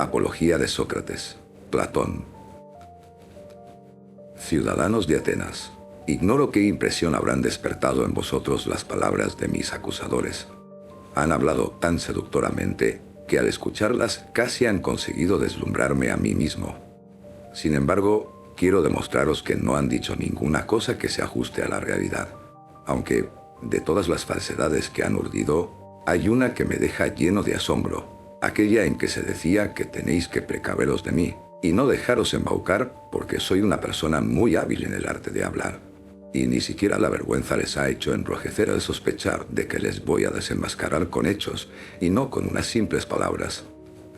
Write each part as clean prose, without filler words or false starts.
Apología de Sócrates. Platón. Ciudadanos de Atenas, ignoro qué impresión habrán despertado en vosotros las palabras de mis acusadores. Han hablado tan seductoramente que al escucharlas casi han conseguido deslumbrarme a mí mismo. Sin embargo, quiero demostraros que no han dicho ninguna cosa que se ajuste a la realidad, aunque de todas las falsedades que han urdido, hay una que me deja lleno de asombro, aquella en que se decía que tenéis que precaveros de mí y no dejaros embaucar porque soy una persona muy hábil en el arte de hablar. Y ni siquiera la vergüenza les ha hecho enrojecer al sospechar de que les voy a desenmascarar con hechos y no con unas simples palabras,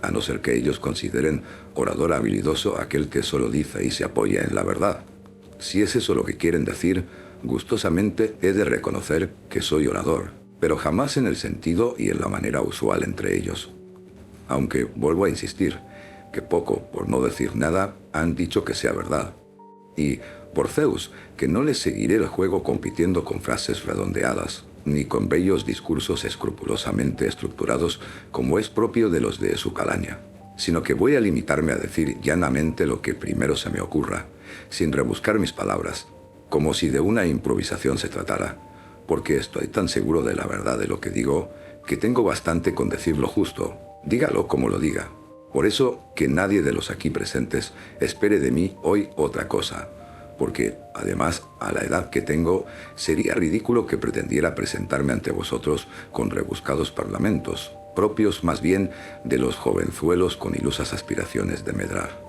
a no ser que ellos consideren orador habilidoso aquel que solo dice y se apoya en la verdad. Si es eso lo que quieren decir, gustosamente he de reconocer que soy orador, pero jamás en el sentido y en la manera usual entre ellos. Aunque vuelvo a insistir, que poco, por no decir nada, han dicho que sea verdad. Y, por Zeus, que no les seguiré el juego compitiendo con frases redondeadas, ni con bellos discursos escrupulosamente estructurados como es propio de los de su calaña, sino que voy a limitarme a decir llanamente lo que primero se me ocurra, sin rebuscar mis palabras, como si de una improvisación se tratara, porque estoy tan seguro de la verdad de lo que digo, que tengo bastante con decir lo justo, dígalo como lo diga. Por eso, que nadie de los aquí presentes espere de mí hoy otra cosa, porque, además, a la edad que tengo, sería ridículo que pretendiera presentarme ante vosotros con rebuscados parlamentos, propios más bien de los jovenzuelos con ilusas aspiraciones de medrar.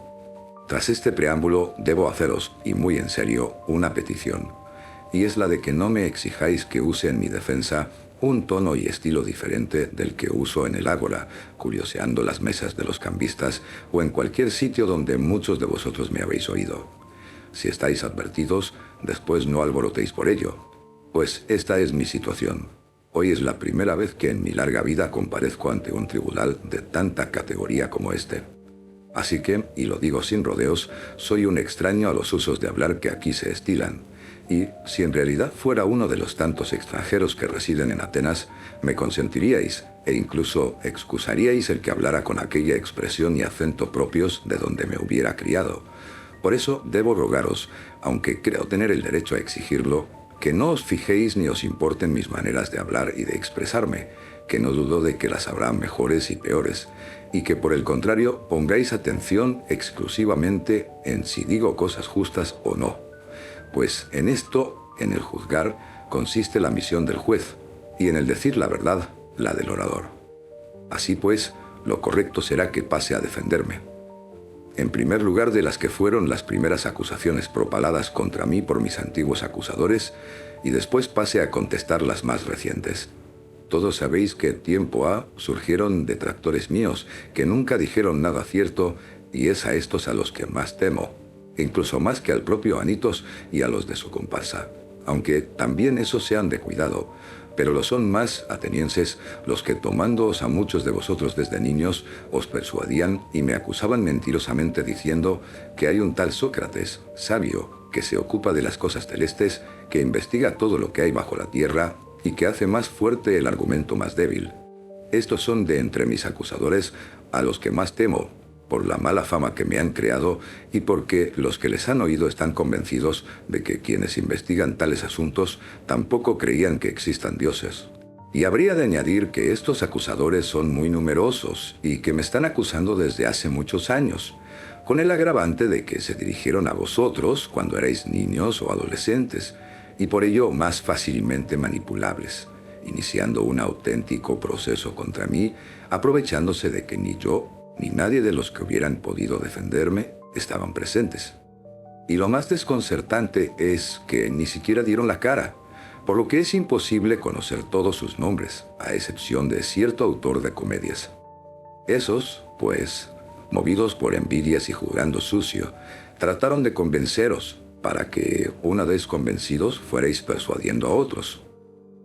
Tras este preámbulo, debo haceros, y muy en serio, una petición, y es la de que no me exijáis que use en mi defensa un tono y estilo diferente del que uso en el ágora, curioseando las mesas de los cambistas o en cualquier sitio donde muchos de vosotros me habéis oído. Si estáis advertidos, después no alborotéis por ello, pues esta es mi situación. Hoy es la primera vez que en mi larga vida comparezco ante un tribunal de tanta categoría como este. Así que, y lo digo sin rodeos, soy un extraño a los usos de hablar que aquí se estilan. Y, si en realidad fuera uno de los tantos extranjeros que residen en Atenas, me consentiríais e incluso excusaríais el que hablara con aquella expresión y acento propios de donde me hubiera criado. Por eso debo rogaros, aunque creo tener el derecho a exigirlo, que no os fijéis ni os importen mis maneras de hablar y de expresarme, que no dudo de que las habrá mejores y peores, y que por el contrario pongáis atención exclusivamente en si digo cosas justas o no. Pues en esto, en el juzgar, consiste la misión del juez, y en el decir la verdad, la del orador. Así pues, lo correcto será que pase a defenderme. En primer lugar, de las que fueron las primeras acusaciones propaladas contra mí por mis antiguos acusadores, y después pase a contestar las más recientes. Todos sabéis que tiempo ha surgieron detractores míos que nunca dijeron nada cierto, y es a estos a los que más temo, incluso más que al propio Anitos y a los de su comparsa, aunque también esos sean de cuidado, pero lo son más, atenienses, los que tomándoos a muchos de vosotros desde niños, os persuadían y me acusaban mentirosamente diciendo que hay un tal Sócrates, sabio, que se ocupa de las cosas celestes, que investiga todo lo que hay bajo la tierra y que hace más fuerte el argumento más débil. Estos son de entre mis acusadores a los que más temo, por la mala fama que me han creado y porque los que les han oído están convencidos de que quienes investigan tales asuntos tampoco creían que existan dioses. Y habría de añadir que estos acusadores son muy numerosos y que me están acusando desde hace muchos años, con el agravante de que se dirigieron a vosotros cuando erais niños o adolescentes, y por ello más fácilmente manipulables, iniciando un auténtico proceso contra mí, aprovechándose de que ni yo ni nadie de los que hubieran podido defenderme estaban presentes. Y lo más desconcertante es que ni siquiera dieron la cara, por lo que es imposible conocer todos sus nombres, a excepción de cierto autor de comedias. Esos, pues, movidos por envidias y jurando sucio, trataron de convenceros para que, una vez convencidos, fuerais persuadiendo a otros.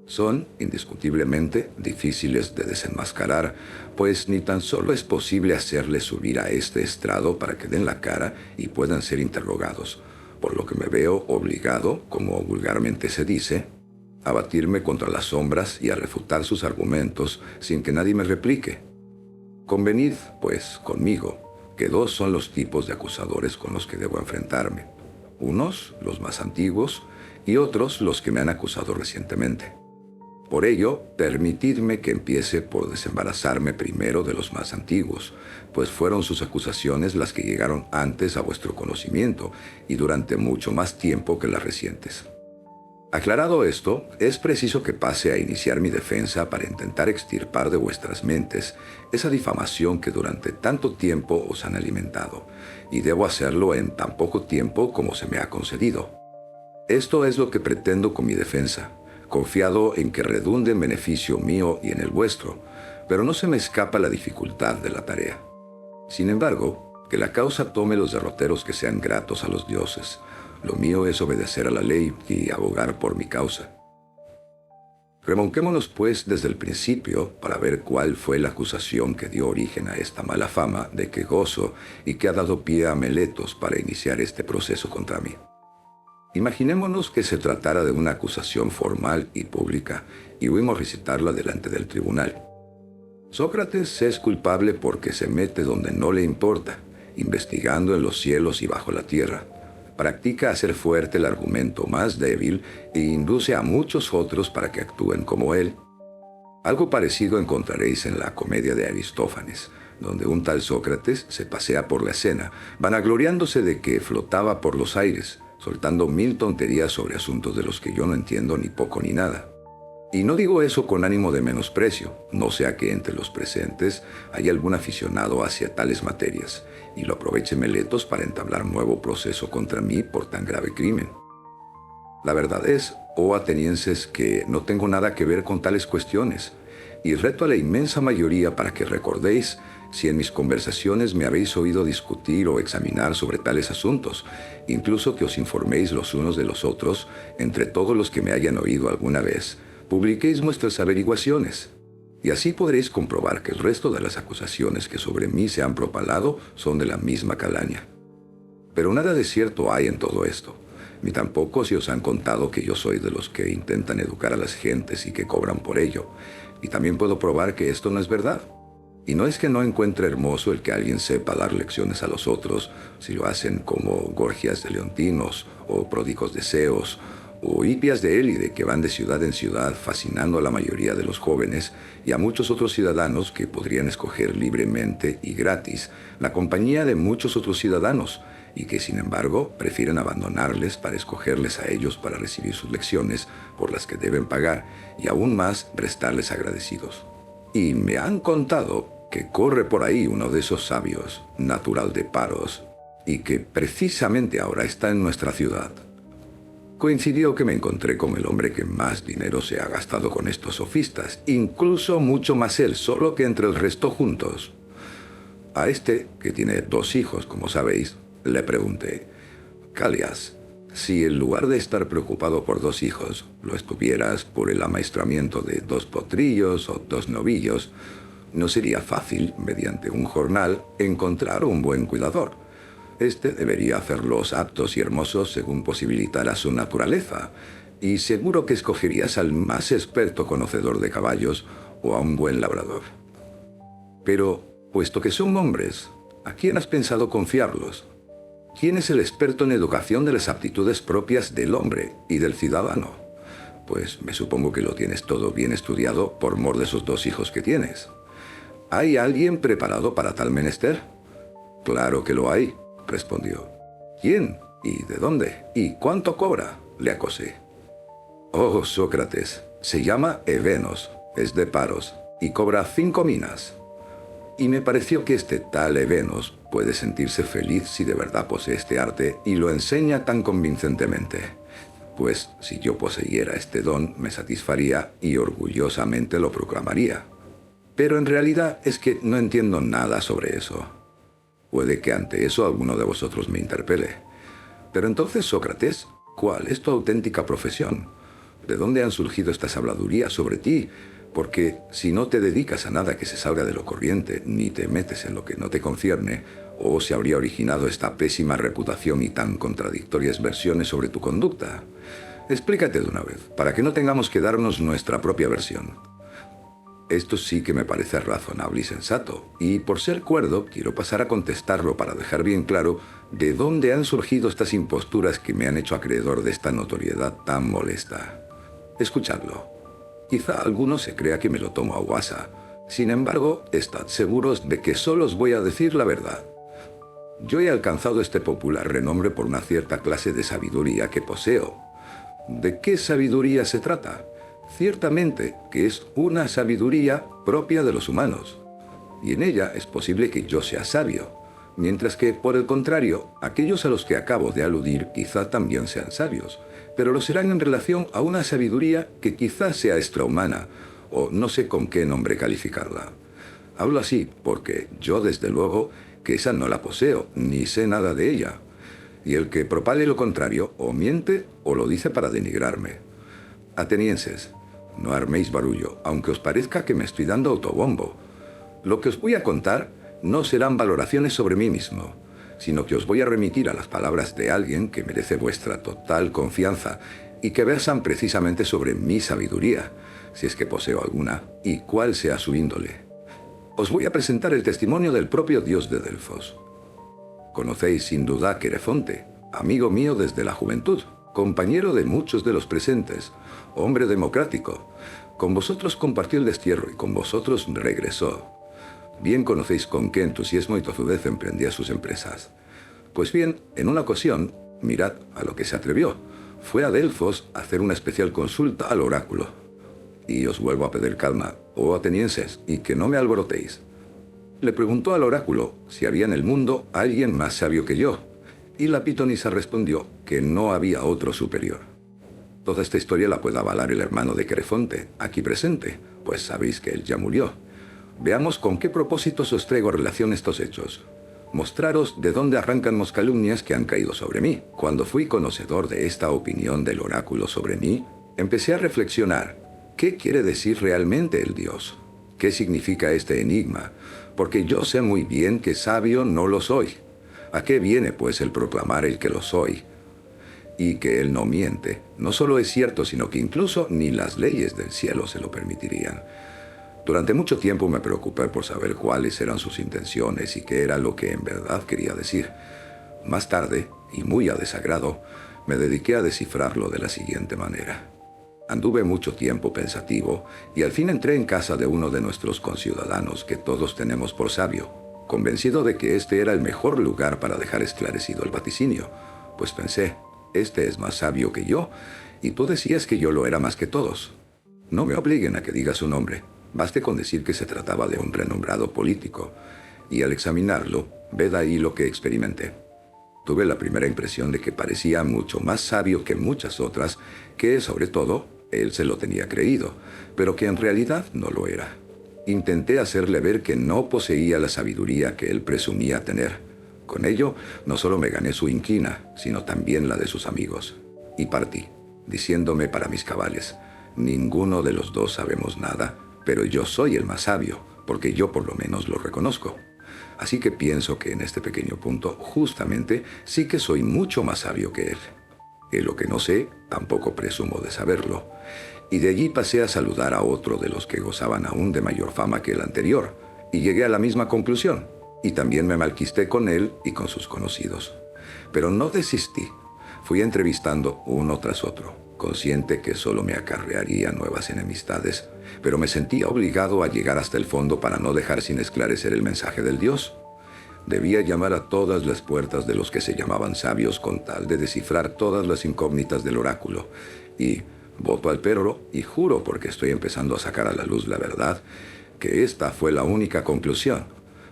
Son, indiscutiblemente, difíciles de desenmascarar, pues ni tan solo es posible hacerles subir a este estrado para que den la cara y puedan ser interrogados, por lo que me veo obligado, como vulgarmente se dice, a batirme contra las sombras y a refutar sus argumentos sin que nadie me replique. Convenid, pues, conmigo, que dos son los tipos de acusadores con los que debo enfrentarme. Unos, los más antiguos, y otros, los que me han acusado recientemente. Por ello, permitidme que empiece por desembarazarme primero de los más antiguos, pues fueron sus acusaciones las que llegaron antes a vuestro conocimiento y durante mucho más tiempo que las recientes. Aclarado esto, es preciso que pase a iniciar mi defensa para intentar extirpar de vuestras mentes esa difamación que durante tanto tiempo os han alimentado, y debo hacerlo en tan poco tiempo como se me ha concedido. Esto es lo que pretendo con mi defensa, confiado en que redunde en beneficio mío y en el vuestro, pero no se me escapa la dificultad de la tarea. Sin embargo, que la causa tome los derroteros que sean gratos a los dioses. Lo mío es obedecer a la ley y abogar por mi causa. Remonquémonos pues desde el principio para ver cuál fue la acusación que dio origen a esta mala fama de que gozo y que ha dado pie a Meletos para iniciar este proceso contra mí. Imaginémonos que se tratara de una acusación formal y pública y huimos a recitarla delante del tribunal. Sócrates es culpable porque se mete donde no le importa, investigando en los cielos y bajo la tierra. Practica hacer fuerte el argumento más débil e induce a muchos otros para que actúen como él. Algo parecido encontraréis en la comedia de Aristófanes, donde un tal Sócrates se pasea por la escena, vanagloriándose de que flotaba por los aires, soltando mil tonterías sobre asuntos de los que yo no entiendo ni poco ni nada. Y no digo eso con ánimo de menosprecio, no sea que entre los presentes haya algún aficionado hacia tales materias, y lo aproveche Meletos para entablar nuevo proceso contra mí por tan grave crimen. La verdad es, oh atenienses, que no tengo nada que ver con tales cuestiones, y reto a la inmensa mayoría para que recordéis si en mis conversaciones me habéis oído discutir o examinar sobre tales asuntos, incluso que os informéis los unos de los otros, entre todos los que me hayan oído alguna vez, publiquéis vuestras averiguaciones, y así podréis comprobar que el resto de las acusaciones que sobre mí se han propalado son de la misma calaña. Pero nada de cierto hay en todo esto, ni tampoco si os han contado que yo soy de los que intentan educar a las gentes y que cobran por ello, y también puedo probar que esto no es verdad. Y no es que no encuentre hermoso el que alguien sepa dar lecciones a los otros, si lo hacen como Gorgias de Leontinos, o pródigos deseos, o hipias de Élide que van de ciudad en ciudad fascinando a la mayoría de los jóvenes y a muchos otros ciudadanos que podrían escoger libremente y gratis la compañía de muchos otros ciudadanos y que sin embargo prefieren abandonarles para escogerles a ellos para recibir sus lecciones por las que deben pagar y aún más prestarles agradecidos. Y me han contado que corre por ahí uno de esos sabios, natural de Paros, y que precisamente ahora está en nuestra ciudad. Coincidió que me encontré con el hombre que más dinero se ha gastado con estos sofistas, incluso mucho más él, solo que entre el resto juntos. A este, que tiene 2 hijos, como sabéis, le pregunté: Calias, si en lugar de estar preocupado por 2 hijos, lo estuvieras por el amaestramiento de 2 potrillos o 2 novillos, ¿no sería fácil, mediante un jornal, encontrar un buen cuidador? Este debería hacerlos aptos y hermosos según posibilitara su naturaleza, y seguro que escogerías al más experto conocedor de caballos o a un buen labrador. Pero, puesto que son hombres, ¿a quién has pensado confiarlos? ¿Quién es el experto en educación de las aptitudes propias del hombre y del ciudadano? Pues me supongo que lo tienes todo bien estudiado por mor de esos 2 hijos que tienes. ¿Hay alguien preparado para tal menester? Claro que lo hay, respondió. ¿Quién? ¿Y de dónde? ¿Y cuánto cobra?, le acosé. Oh, Sócrates, se llama Evenos, es de Paros, y cobra 5 minas. Y me pareció que este tal Evenos puede sentirse feliz si de verdad posee este arte y lo enseña tan convincentemente. Pues si yo poseyera este don me satisfaría y orgullosamente lo proclamaría. Pero en realidad es que no entiendo nada sobre eso. Puede que ante eso alguno de vosotros me interpele. Pero entonces, Sócrates, ¿cuál es tu auténtica profesión? ¿De dónde han surgido estas habladurías sobre ti? Porque si no te dedicas a nada que se salga de lo corriente, ni te metes en lo que no te concierne, ¿o se habría originado esta pésima reputación y tan contradictorias versiones sobre tu conducta? Explícate de una vez, para que no tengamos que darnos nuestra propia versión. Esto sí que me parece razonable y sensato, y por ser cuerdo quiero pasar a contestarlo para dejar bien claro de dónde han surgido estas imposturas que me han hecho acreedor de esta notoriedad tan molesta. Escuchadlo. Quizá alguno se crea que me lo tomo a guasa. Sin embargo, estad seguros de que solo os voy a decir la verdad. Yo he alcanzado este popular renombre por una cierta clase de sabiduría que poseo. ¿De qué sabiduría se trata? Ciertamente que es una sabiduría propia de los humanos, y en ella es posible que yo sea sabio, mientras que, por el contrario, aquellos a los que acabo de aludir quizá también sean sabios, pero lo serán en relación a una sabiduría que quizá sea extrahumana, o no sé con qué nombre calificarla. Hablo así porque yo, desde luego, que esa no la poseo, ni sé nada de ella, y el que propale lo contrario o miente o lo dice para denigrarme. Atenienses, no arméis barullo, aunque os parezca que me estoy dando autobombo. Lo que os voy a contar no serán valoraciones sobre mí mismo, sino que os voy a remitir a las palabras de alguien que merece vuestra total confianza y que versan precisamente sobre mi sabiduría, si es que poseo alguna, y cuál sea su índole. Os voy a presentar el testimonio del propio dios de Delfos. Conocéis sin duda a Querefonte, amigo mío desde la juventud, compañero de muchos de los presentes, hombre democrático. Con vosotros compartió el destierro y con vosotros regresó. Bien conocéis con qué entusiasmo y tozudez emprendía sus empresas. Pues bien, en una ocasión, mirad a lo que se atrevió. Fue a Delfos a hacer una especial consulta al oráculo. Y os vuelvo a pedir calma, oh atenienses, y que no me alborotéis. Le preguntó al oráculo si había en el mundo alguien más sabio que yo, y la pitonisa respondió que no había otro superior. Toda esta historia la puede avalar el hermano de Querefonte, aquí presente, pues sabéis que él ya murió. Veamos con qué propósitos os traigo a relación estos hechos. Mostraros de dónde arrancan las calumnias que han caído sobre mí. Cuando fui conocedor de esta opinión del oráculo sobre mí, empecé a reflexionar. ¿Qué quiere decir realmente el Dios? ¿Qué significa este enigma? Porque yo sé muy bien que sabio no lo soy. ¿A qué viene, pues, el proclamar el que lo soy? Y que él no miente. No solo es cierto, sino que incluso ni las leyes del cielo se lo permitirían. Durante mucho tiempo me preocupé por saber cuáles eran sus intenciones y qué era lo que en verdad quería decir. Más tarde, y muy a desagrado, me dediqué a descifrarlo de la siguiente manera. Anduve mucho tiempo pensativo y al fin entré en casa de uno de nuestros conciudadanos que todos tenemos por sabio, convencido de que este era el mejor lugar para dejar esclarecido el vaticinio, pues pensé, este es más sabio que yo y tú decías que yo lo era más que todos. No me obliguen a que diga su nombre, baste con decir que se trataba de un renombrado político, y al examinarlo, ved ahí lo que experimenté. Tuve la primera impresión de que parecía mucho más sabio que muchas otras, que, sobre todo, él se lo tenía creído, pero que en realidad no lo era. Intenté hacerle ver que no poseía la sabiduría que él presumía tener. Con ello, no solo me gané su inquina, sino también la de sus amigos. Y partí, diciéndome para mis cabales, ninguno de los dos sabemos nada, pero yo soy el más sabio, porque yo por lo menos lo reconozco. Así que pienso que en este pequeño punto, justamente, sí que soy mucho más sabio que él. En lo que no sé, tampoco presumo de saberlo. Y de allí pasé a saludar a otro de los que gozaban aún de mayor fama que el anterior, y llegué a la misma conclusión, y también me malquisté con él y con sus conocidos. Pero no desistí. Fui entrevistando uno tras otro, consciente que solo me acarrearía nuevas enemistades, pero me sentía obligado a llegar hasta el fondo para no dejar sin esclarecer el mensaje del Dios. Debía llamar a todas las puertas de los que se llamaban sabios con tal de descifrar todas las incógnitas del oráculo. Y voto al perro y juro, porque estoy empezando a sacar a la luz la verdad, que esta fue la única conclusión.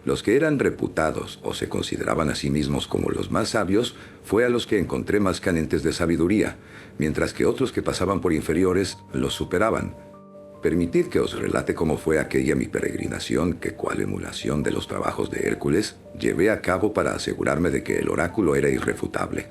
Los que eran reputados o se consideraban a sí mismos como los más sabios fue a los que encontré más carentes de sabiduría, mientras que otros que pasaban por inferiores los superaban. Permitid que os relate cómo fue aquella mi peregrinación que, cual emulación de los trabajos de Hércules, llevé a cabo para asegurarme de que el oráculo era irrefutable.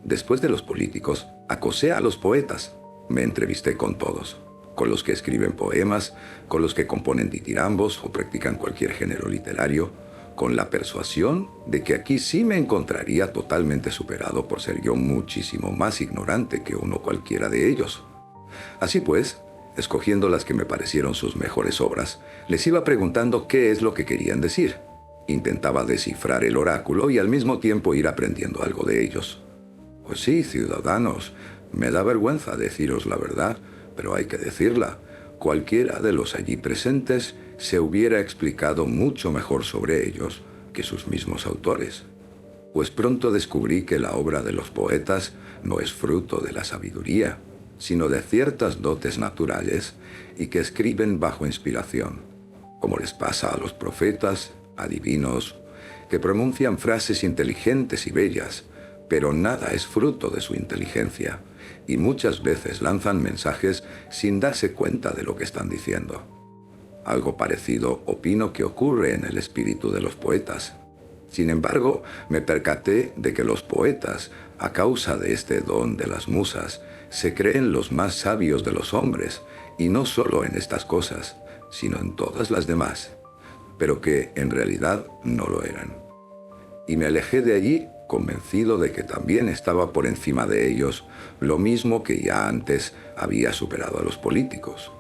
Después de los políticos, acosé a los poetas. Me entrevisté con todos, con los que escriben poemas, con los que componen ditirambos o practican cualquier género literario, con la persuasión de que aquí sí me encontraría totalmente superado por ser yo muchísimo más ignorante que uno cualquiera de ellos. Así pues, Escogiendo las que me parecieron sus mejores obras, les iba preguntando qué es lo que querían decir. Intentaba descifrar el oráculo y al mismo tiempo ir aprendiendo algo de ellos. Pues sí, ciudadanos, me da vergüenza deciros la verdad, pero hay que decirla. Cualquiera de los allí presentes se hubiera explicado mucho mejor sobre ellos que sus mismos autores. Pues pronto descubrí que la obra de los poetas no es fruto de la sabiduría, sino de ciertas dotes naturales y que escriben bajo inspiración, como les pasa a los profetas, adivinos, que pronuncian frases inteligentes y bellas, pero nada es fruto de su inteligencia, y muchas veces lanzan mensajes sin darse cuenta de lo que están diciendo. Algo parecido opino que ocurre en el espíritu de los poetas. Sin embargo, me percaté de que los poetas, a causa de este don de las musas, se creen los más sabios de los hombres, y no solo en estas cosas, sino en todas las demás, pero que en realidad no lo eran. Y me alejé de allí convencido de que también estaba por encima de ellos, lo mismo que ya antes había superado a los políticos.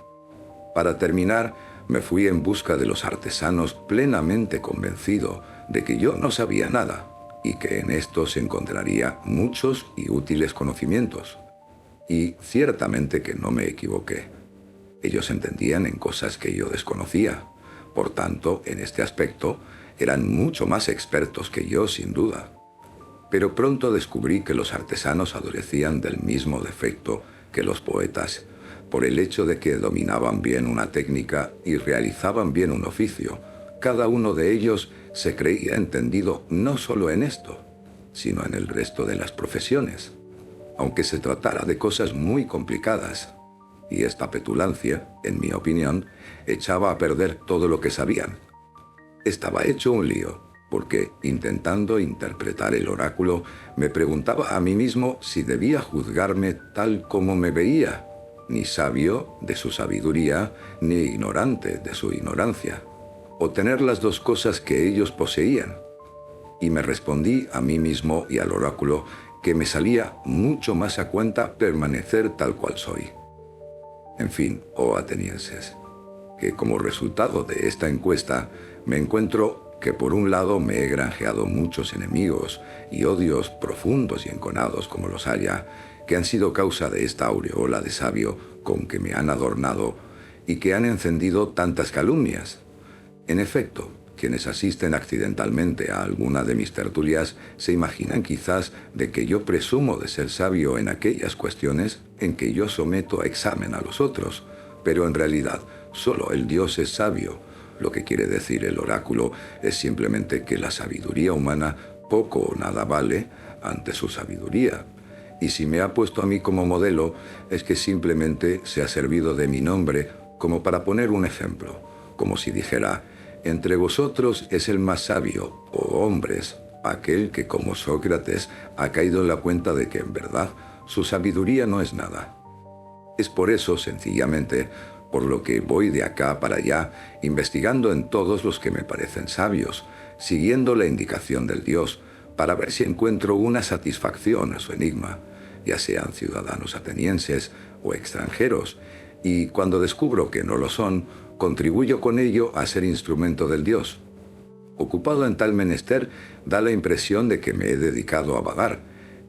Para terminar, me fui en busca de los artesanos plenamente convencido de que yo no sabía nada y que en estos encontraría muchos y útiles conocimientos. Y ciertamente que no me equivoqué. Ellos entendían en cosas que yo desconocía. Por tanto, en este aspecto, eran mucho más expertos que yo, sin duda. Pero pronto descubrí que los artesanos adolecían del mismo defecto que los poetas, por el hecho de que dominaban bien una técnica y realizaban bien un oficio. Cada uno de ellos se creía entendido no solo en esto, sino en el resto de las profesiones, aunque se tratara de cosas muy complicadas. Y esta petulancia, en mi opinión, echaba a perder todo lo que sabían. Estaba hecho un lío, porque, intentando interpretar el oráculo, me preguntaba a mí mismo si debía juzgarme tal como me veía, ni sabio de su sabiduría, ni ignorante de su ignorancia, o tener las dos cosas que ellos poseían. Y me respondí a mí mismo y al oráculo que me salía mucho más a cuenta permanecer tal cual soy. En fin, oh atenienses, que como resultado de esta encuesta me encuentro que por un lado me he granjeado muchos enemigos y odios profundos y enconados como los haya, que han sido causa de esta aureola de sabio con que me han adornado y que han encendido tantas calumnias. En efecto, quienes asisten accidentalmente a alguna de mis tertulias se imaginan quizás de que yo presumo de ser sabio en aquellas cuestiones en que yo someto a examen a los otros, pero en realidad solo el Dios es sabio. Lo que quiere decir el oráculo es simplemente que la sabiduría humana poco o nada vale ante su sabiduría. Y si me ha puesto a mí como modelo, es que simplemente se ha servido de mi nombre como para poner un ejemplo, como si dijera: entre vosotros es el más sabio, oh hombres, aquel que como Sócrates ha caído en la cuenta de que en verdad su sabiduría no es nada. Es por eso, sencillamente, por lo que voy de acá para allá, investigando en todos los que me parecen sabios, siguiendo la indicación del Dios, para ver si encuentro una satisfacción a su enigma, ya sean ciudadanos atenienses o extranjeros, y cuando descubro que no lo son, contribuyo con ello a ser instrumento del Dios. Ocupado en tal menester, da la impresión de que me he dedicado a vagar,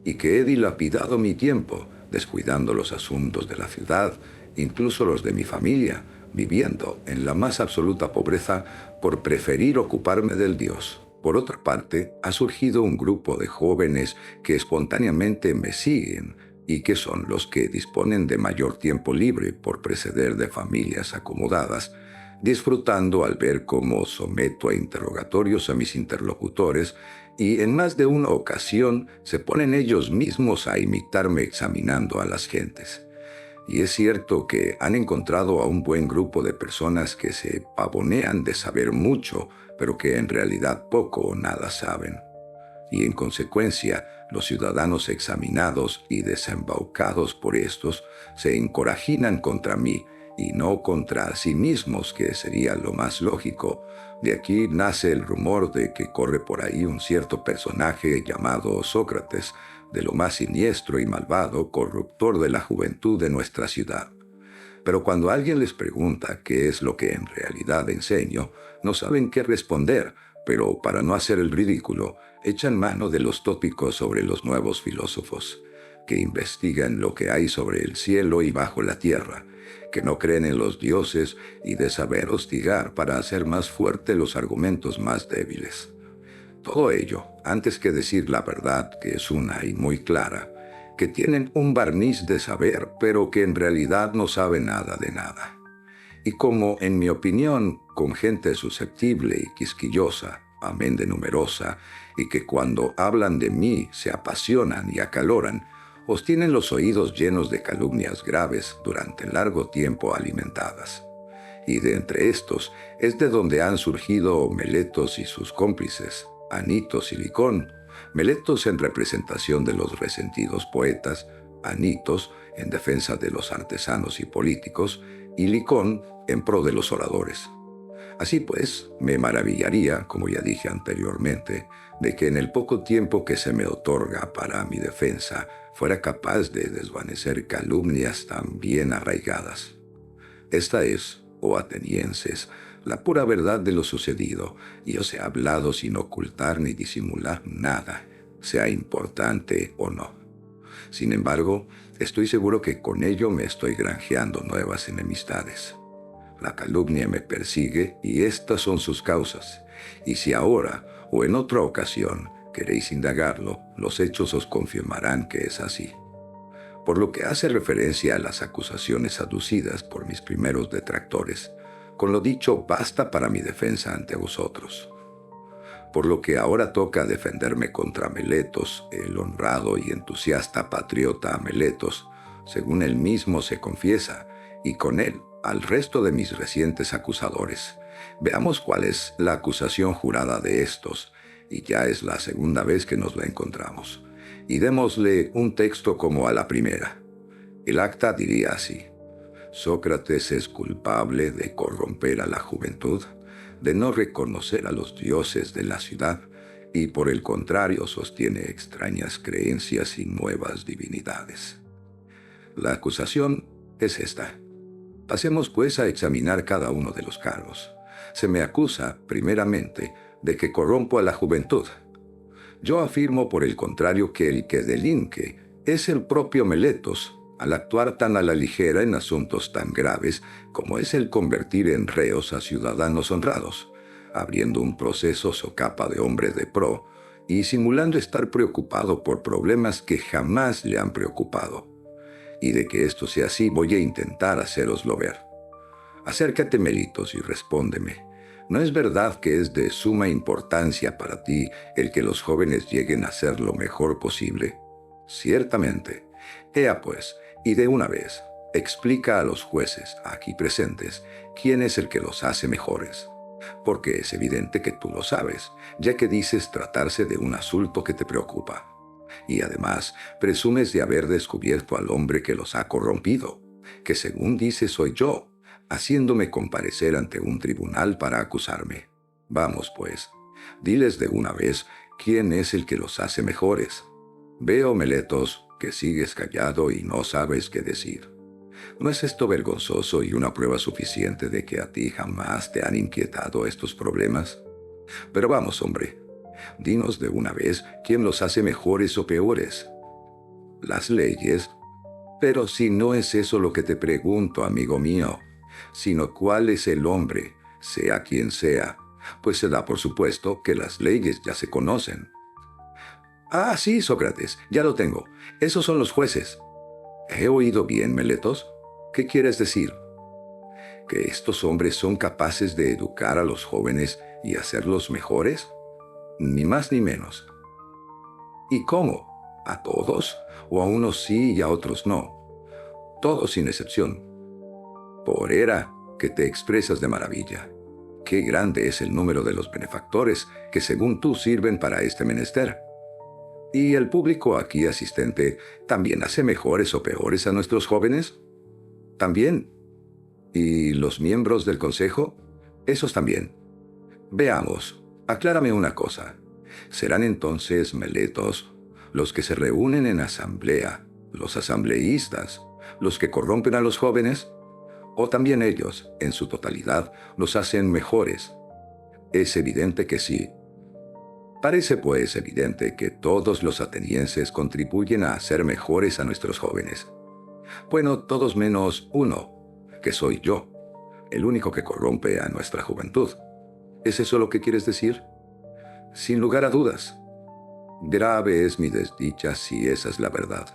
y que he dilapidado mi tiempo, descuidando los asuntos de la ciudad, incluso los de mi familia, viviendo en la más absoluta pobreza por preferir ocuparme del Dios. Por otra parte, ha surgido un grupo de jóvenes que espontáneamente me siguen y que son los que disponen de mayor tiempo libre por proceder de familias acomodadas, disfrutando al ver cómo someto a interrogatorios a mis interlocutores y en más de una ocasión se ponen ellos mismos a imitarme examinando a las gentes. Y es cierto que han encontrado a un buen grupo de personas que se pavonean de saber mucho, pero que en realidad poco o nada saben. Y en consecuencia, los ciudadanos examinados y desembaucados por estos se encorajinan contra mí y no contra sí mismos, que sería lo más lógico. De aquí nace el rumor de que corre por ahí un cierto personaje llamado Sócrates, de lo más siniestro y malvado, corruptor de la juventud de nuestra ciudad. Pero cuando alguien les pregunta qué es lo que en realidad enseño, no saben qué responder, pero para no hacer el ridículo, echan mano de los tópicos sobre los nuevos filósofos, que investigan lo que hay sobre el cielo y bajo la tierra, que no creen en los dioses y de saber hostigar para hacer más fuerte los argumentos más débiles. Todo ello, antes que decir la verdad, que es una y muy clara, que tienen un barniz de saber, pero que en realidad no saben nada de nada. Y como, en mi opinión, con gente susceptible y quisquillosa, amén de numerosa, y que cuando hablan de mí se apasionan y acaloran, os tienen los oídos llenos de calumnias graves durante largo tiempo alimentadas. Y de entre estos es de donde han surgido Meletos y sus cómplices, Anitos y Licón, Meletos en representación de los resentidos poetas, Anitos en defensa de los artesanos y políticos, y Licón en pro de los oradores. Así pues, me maravillaría, como ya dije anteriormente, de que en el poco tiempo que se me otorga para mi defensa fuera capaz de desvanecer calumnias tan bien arraigadas. Esta es, oh atenienses, la pura verdad de lo sucedido, y os he hablado sin ocultar ni disimular nada, sea importante o no. Sin embargo, estoy seguro que con ello me estoy granjeando nuevas enemistades. La calumnia me persigue y estas son sus causas. Y si ahora o en otra ocasión queréis indagarlo, los hechos os confirmarán que es así. Por lo que hace referencia a las acusaciones aducidas por mis primeros detractores, con lo dicho basta para mi defensa ante vosotros. Por lo que ahora toca defenderme contra Meletos, el honrado y entusiasta patriota Meletos, según él mismo se confiesa, y con él al resto de mis recientes acusadores. Veamos cuál es la acusación jurada de estos, y ya es la segunda vez que nos la encontramos. Y démosle un texto como a la primera. El acta diría así: Sócrates es culpable de corromper a la juventud, de no reconocer a los dioses de la ciudad, y por el contrario sostiene extrañas creencias y nuevas divinidades. La acusación es esta. Pasemos pues a examinar cada uno de los cargos. Se me acusa, primeramente, de que corrompo a la juventud. Yo afirmo, por el contrario, que el que delinque es el propio Meletos, al actuar tan a la ligera en asuntos tan graves como es el convertir en reos a ciudadanos honrados, abriendo un proceso socapa de hombre de pro y simulando estar preocupado por problemas que jamás le han preocupado. Y de que esto sea así, voy a intentar hacéroslo ver. Acércate, Meletos, y respóndeme. ¿No es verdad que es de suma importancia para ti el que los jóvenes lleguen a ser lo mejor posible? Ciertamente. Ea pues, y de una vez, explica a los jueces aquí presentes quién es el que los hace mejores. Porque es evidente que tú lo sabes, ya que dices tratarse de un asunto que te preocupa. Y además, presumes de haber descubierto al hombre que los ha corrompido, que según dices soy yo, haciéndome comparecer ante un tribunal para acusarme. Vamos pues, diles de una vez quién es el que los hace mejores. Veo, Meletos, que sigues callado y no sabes qué decir. ¿No es esto vergonzoso y una prueba suficiente de que a ti jamás te han inquietado estos problemas? Pero vamos, hombre, dinos de una vez quién los hace mejores o peores. Las leyes. Pero si no es eso lo que te pregunto, amigo mío, sino cuál es el hombre, sea quien sea, pues se da por supuesto que las leyes ya se conocen. Ah, sí, Sócrates, ya lo tengo. Esos son los jueces. ¿He oído bien, Meletos? ¿Qué quieres decir? ¿Que estos hombres son capaces de educar a los jóvenes y hacerlos mejores? Ni más ni menos. ¿Y cómo? ¿A todos? ¿O a unos sí y a otros no? Todos sin excepción. Por era que te expresas de maravilla. Qué grande es el número de los benefactores que según tú sirven para este menester. ¿Y el público aquí asistente también hace mejores o peores a nuestros jóvenes? También. ¿Y los miembros del consejo? Esos también. Veamos, aclárame una cosa. ¿Serán entonces, Meletos, los que se reúnen en asamblea, los asambleístas, los que corrompen a los jóvenes? ¿O también ellos, en su totalidad, los hacen mejores? Es evidente que sí. Parece pues evidente que todos los atenienses contribuyen a hacer mejores a nuestros jóvenes. Bueno, todos menos uno, que soy yo, el único que corrompe a nuestra juventud. ¿Es eso lo que quieres decir? Sin lugar a dudas. Grave es mi desdicha si esa es la verdad.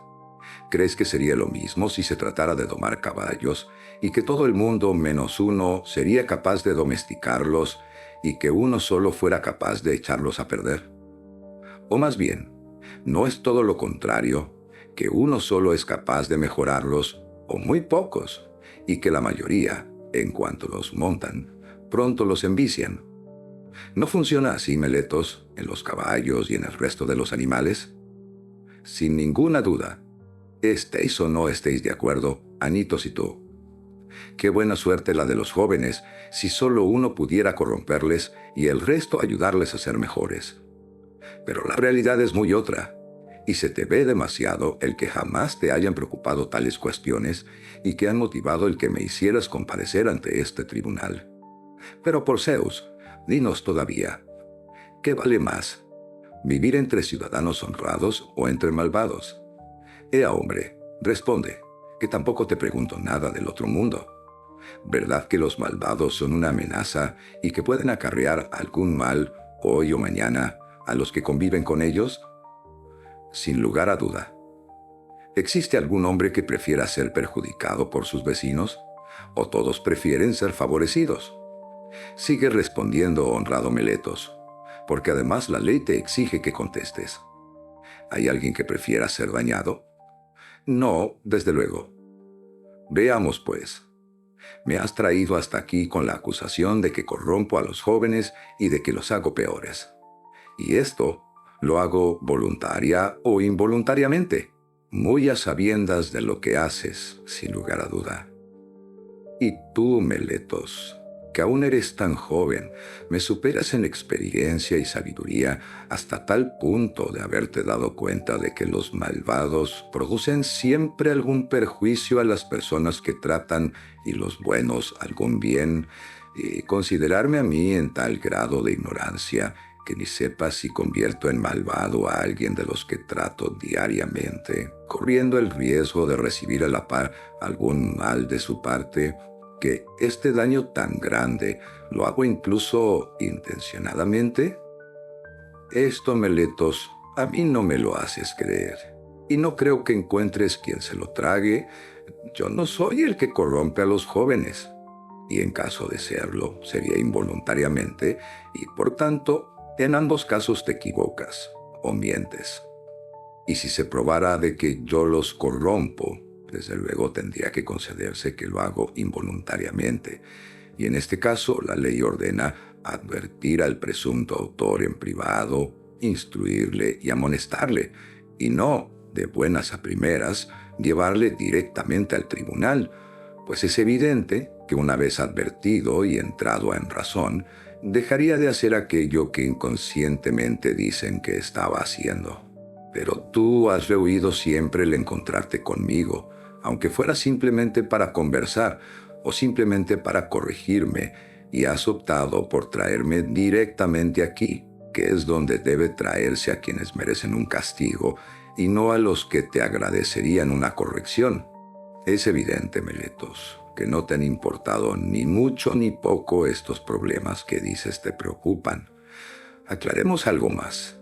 ¿Crees que sería lo mismo si se tratara de domar caballos y que todo el mundo menos uno sería capaz de domesticarlos y que uno solo fuera capaz de echarlos a perder? O más bien, ¿no es todo lo contrario, que uno solo es capaz de mejorarlos, o muy pocos, y que la mayoría, en cuanto los montan, pronto los envician? ¿No funciona así, Meletos, en los caballos y en el resto de los animales? Sin ninguna duda, estéis o no estéis de acuerdo, Anitos y tú. Qué buena suerte la de los jóvenes si solo uno pudiera corromperles y el resto ayudarles a ser mejores. Pero la realidad es muy otra, y se te ve demasiado el que jamás te hayan preocupado tales cuestiones y que han motivado el que me hicieras comparecer ante este tribunal. Pero por Zeus, dinos todavía, ¿qué vale más? ¿Vivir entre ciudadanos honrados o entre malvados? Ea, hombre, responde, que tampoco te pregunto nada del otro mundo. ¿Verdad que los malvados son una amenaza y que pueden acarrear algún mal hoy o mañana a los que conviven con ellos? Sin lugar a duda. ¿Existe algún hombre que prefiera ser perjudicado por sus vecinos? ¿O todos prefieren ser favorecidos? Sigue respondiendo, honrado Meletos, porque además la ley te exige que contestes. ¿Hay alguien que prefiera ser dañado? No, desde luego. Veamos, pues. Me has traído hasta aquí con la acusación de que corrompo a los jóvenes y de que los hago peores. Y esto lo hago voluntaria o involuntariamente, muy a sabiendas de lo que haces, sin lugar a duda. Y tú, Meletos, que aún eres tan joven, me superas en experiencia y sabiduría hasta tal punto de haberte dado cuenta de que los malvados producen siempre algún perjuicio a las personas que tratan y los buenos algún bien, y considerarme a mí en tal grado de ignorancia que ni sepas si convierto en malvado a alguien de los que trato diariamente, corriendo el riesgo de recibir a la par algún mal de su parte, que este daño tan grande lo hago incluso intencionadamente? Esto, Meletos, a mí no me lo haces creer, y no creo que encuentres quien se lo trague. Yo no soy el que corrompe a los jóvenes, y en caso de serlo, sería involuntariamente, y por tanto, en ambos casos te equivocas o mientes. Y si se probara de que yo los corrompo, desde luego tendría que concederse que lo hago involuntariamente, y en este caso la ley ordena advertir al presunto autor en privado, instruirle y amonestarle, y no, de buenas a primeras, llevarle directamente al tribunal, pues es evidente que una vez advertido y entrado en razón, dejaría de hacer aquello que inconscientemente dicen que estaba haciendo. Pero tú has rehuido siempre el encontrarte conmigo, aunque fuera simplemente para conversar o simplemente para corregirme, y has optado por traerme directamente aquí, que es donde debe traerse a quienes merecen un castigo y no a los que te agradecerían una corrección. Es evidente, Meletos, que no te han importado ni mucho ni poco estos problemas que dices te preocupan. Aclaremos algo más.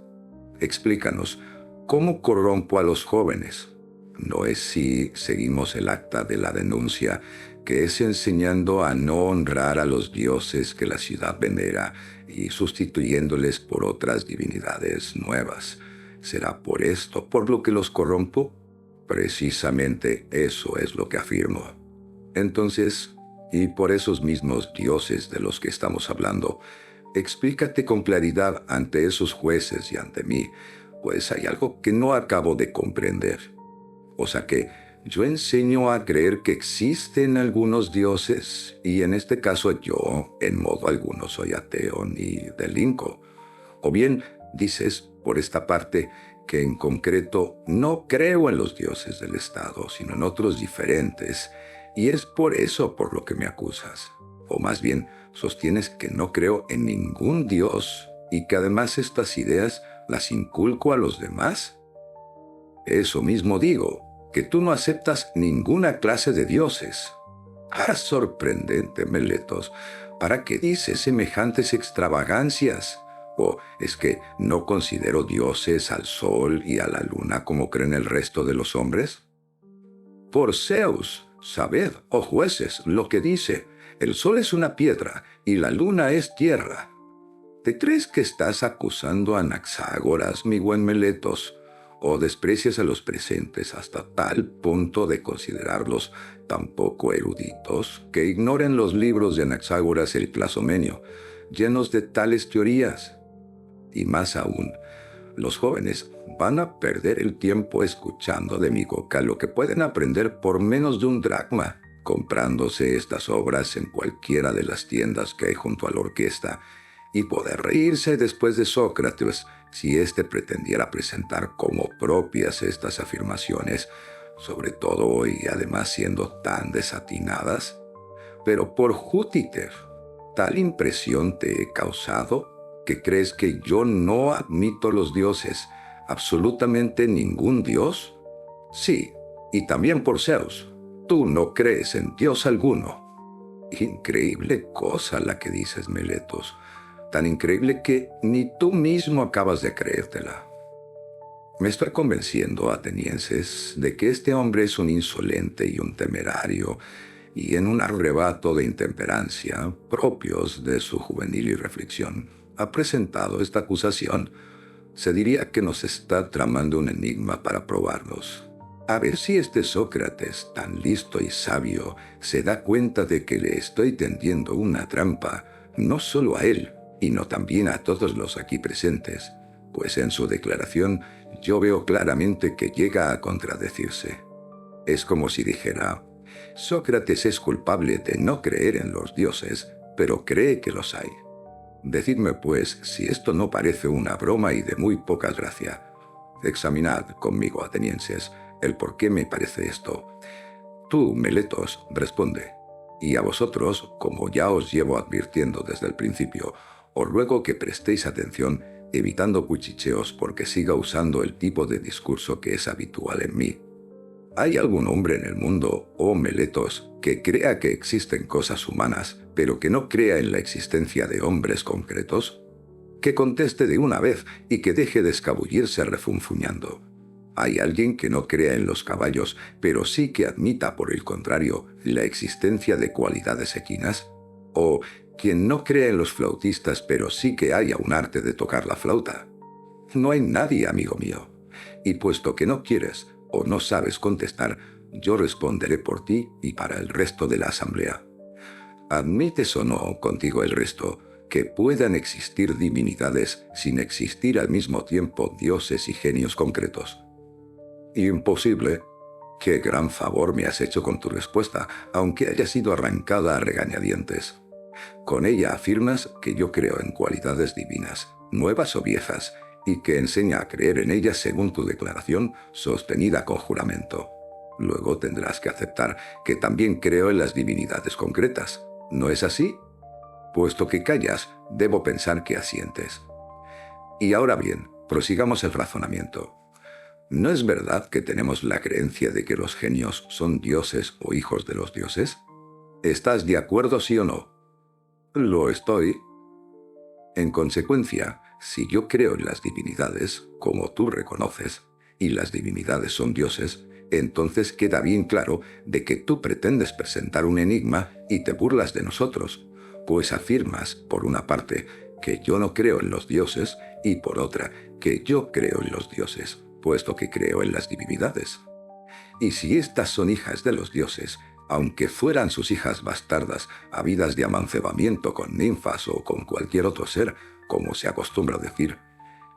Explícanos, ¿cómo corrompo a los jóvenes? No es si seguimos el acta de la denuncia, que es enseñando a no honrar a los dioses que la ciudad venera y sustituyéndoles por otras divinidades nuevas. ¿Será por esto por lo que los corrompo? Precisamente eso es lo que afirmo. Entonces, y por esos mismos dioses de los que estamos hablando, explícate con claridad ante esos jueces y ante mí, pues hay algo que no acabo de comprender. O sea que yo enseño a creer que existen algunos dioses, y en este caso yo, en modo alguno, soy ateo ni delinco. O bien, dices, por esta parte, que en concreto no creo en los dioses del Estado, sino en otros diferentes, Y es por eso por lo que me acusas. O más bien, sostienes que no creo en ningún Dios y que además estas ideas las inculco a los demás. Eso mismo digo, que tú no aceptas ninguna clase de dioses. ¡Ah, sorprendente, Meletos! ¿Para qué dices semejantes extravagancias? ¿O es que no considero dioses al sol y a la luna como creen el resto de los hombres? Por Zeus, sabed, oh jueces, lo que dice: el sol es una piedra y la luna es tierra. ¿Te crees que estás acusando a Anaxágoras, mi buen Meletos? ¿O desprecias a los presentes hasta tal punto de considerarlos tan poco eruditos que ignoren los libros de Anaxágoras el Clazomenio, llenos de tales teorías? Y más aún, los jóvenes van a perder el tiempo escuchando de mi boca lo que pueden aprender por menos de un dracma, comprándose estas obras en cualquiera de las tiendas que hay junto a la orquesta, y poder reírse después de Sócrates si éste pretendiera presentar como propias estas afirmaciones, sobre todo y además siendo tan desatinadas. Pero por Júpiter, ¿tal impresión te he causado que crees que yo no admito los dioses, absolutamente ningún dios? Sí, y también por Zeus. Tú no crees en dios alguno. Increíble cosa la que dices, Meletos. Tan increíble que ni tú mismo acabas de creértela. Me estoy convenciendo, atenienses, de que este hombre es un insolente y un temerario, y en un arrebato de intemperancia, propios de su juvenil irreflexión, ha presentado esta acusación. Se diría que nos está tramando un enigma para probarnos. A ver si este Sócrates, tan listo y sabio, se da cuenta de que le estoy tendiendo una trampa, no solo a él, y no también a todos los aquí presentes, pues en su declaración yo veo claramente que llega a contradecirse. Es como si dijera: Sócrates es culpable de no creer en los dioses, pero cree que los hay. Decidme, pues, si esto no parece una broma y de muy poca gracia. Examinad conmigo, atenienses, el por qué me parece esto. Tú, Meletos, responde. Y a vosotros, como ya os llevo advirtiendo desde el principio, os ruego que prestéis atención, evitando cuchicheos porque siga usando el tipo de discurso que es habitual en mí. ¿Hay algún hombre en el mundo, oh Meletos, que crea que existen cosas humanas, pero que no crea en la existencia de hombres concretos? Que conteste de una vez y que deje de escabullirse refunfuñando. ¿Hay alguien que no crea en los caballos, pero sí que admita, por el contrario, la existencia de cualidades equinas? ¿O quien no crea en los flautistas, pero sí que haya un arte de tocar la flauta? No hay nadie, amigo mío. Y puesto que no quieres o no sabes contestar, yo responderé por ti y para el resto de la asamblea. ¿Admites o no contigo el resto que puedan existir divinidades sin existir al mismo tiempo dioses y genios concretos? Imposible. Qué gran favor me has hecho con tu respuesta, aunque haya sido arrancada a regañadientes. Con ella afirmas que yo creo en cualidades divinas, nuevas o viejas, y que enseña a creer en ellas según tu declaración, sostenida con juramento. Luego tendrás que aceptar que también creo en las divinidades concretas. ¿No es así? Puesto que callas, debo pensar que asientes. Y ahora bien, prosigamos el razonamiento. ¿No es verdad que tenemos la creencia de que los genios son dioses o hijos de los dioses? ¿Estás de acuerdo, sí o no? Lo estoy. En consecuencia, si yo creo en las divinidades, como tú reconoces, y las divinidades son dioses, entonces queda bien claro de que tú pretendes presentar un enigma y te burlas de nosotros, pues afirmas, por una parte, que yo no creo en los dioses, y por otra, que yo creo en los dioses, puesto que creo en las divinidades. Y si estas son hijas de los dioses, aunque fueran sus hijas bastardas, habidas de amancebamiento con ninfas o con cualquier otro ser, como se acostumbra decir,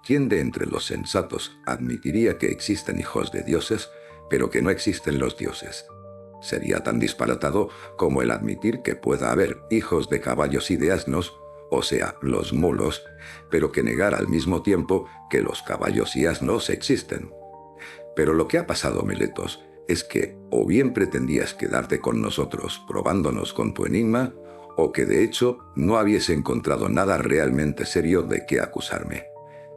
¿quién de entre los sensatos admitiría que existen hijos de dioses, pero que no existen los dioses? Sería tan disparatado como el admitir que pueda haber hijos de caballos y de asnos, o sea, los mulos, pero que negar al mismo tiempo que los caballos y asnos existen. Pero lo que ha pasado, Meletos, es que o bien pretendías quedarte con nosotros probándonos con tu enigma, o que de hecho no habías encontrado nada realmente serio de qué acusarme.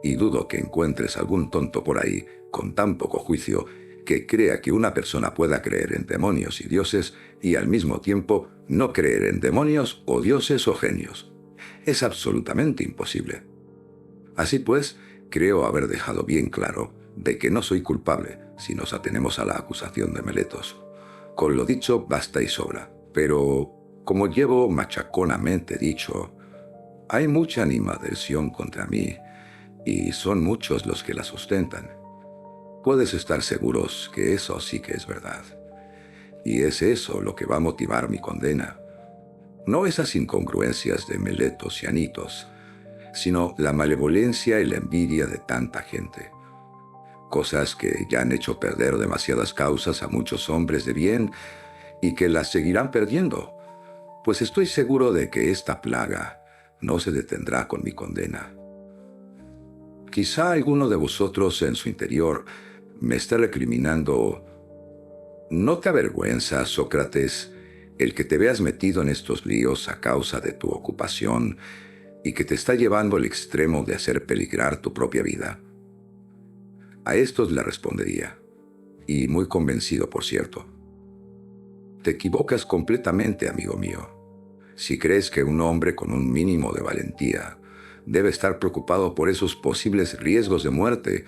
Y dudo que encuentres algún tonto por ahí, con tan poco juicio, que crea que una persona pueda creer en demonios y dioses y al mismo tiempo no creer en demonios o dioses o genios. Es absolutamente imposible. Así pues, creo haber dejado bien claro de que no soy culpable si nos atenemos a la acusación de Meletos. Con lo dicho basta y sobra, pero como llevo machaconamente dicho, hay mucha animadversión contra mí y son muchos los que la sustentan. Puedes estar seguros que eso sí que es verdad. Y es eso lo que va a motivar mi condena. No esas incongruencias de Meletos y Anitos, sino la malevolencia y la envidia de tanta gente. Cosas que ya han hecho perder demasiadas causas a muchos hombres de bien y que las seguirán perdiendo, pues estoy seguro de que esta plaga no se detendrá con mi condena. Quizá alguno de vosotros en su interior me esté recriminando: ¿no te avergüenza, Sócrates, el que te veas metido en estos líos a causa de tu ocupación y que te está llevando al extremo de hacer peligrar tu propia vida? A estos le respondería, y muy convencido por cierto: te equivocas completamente, amigo mío, si crees que un hombre con un mínimo de valentía debe estar preocupado por esos posibles riesgos de muerte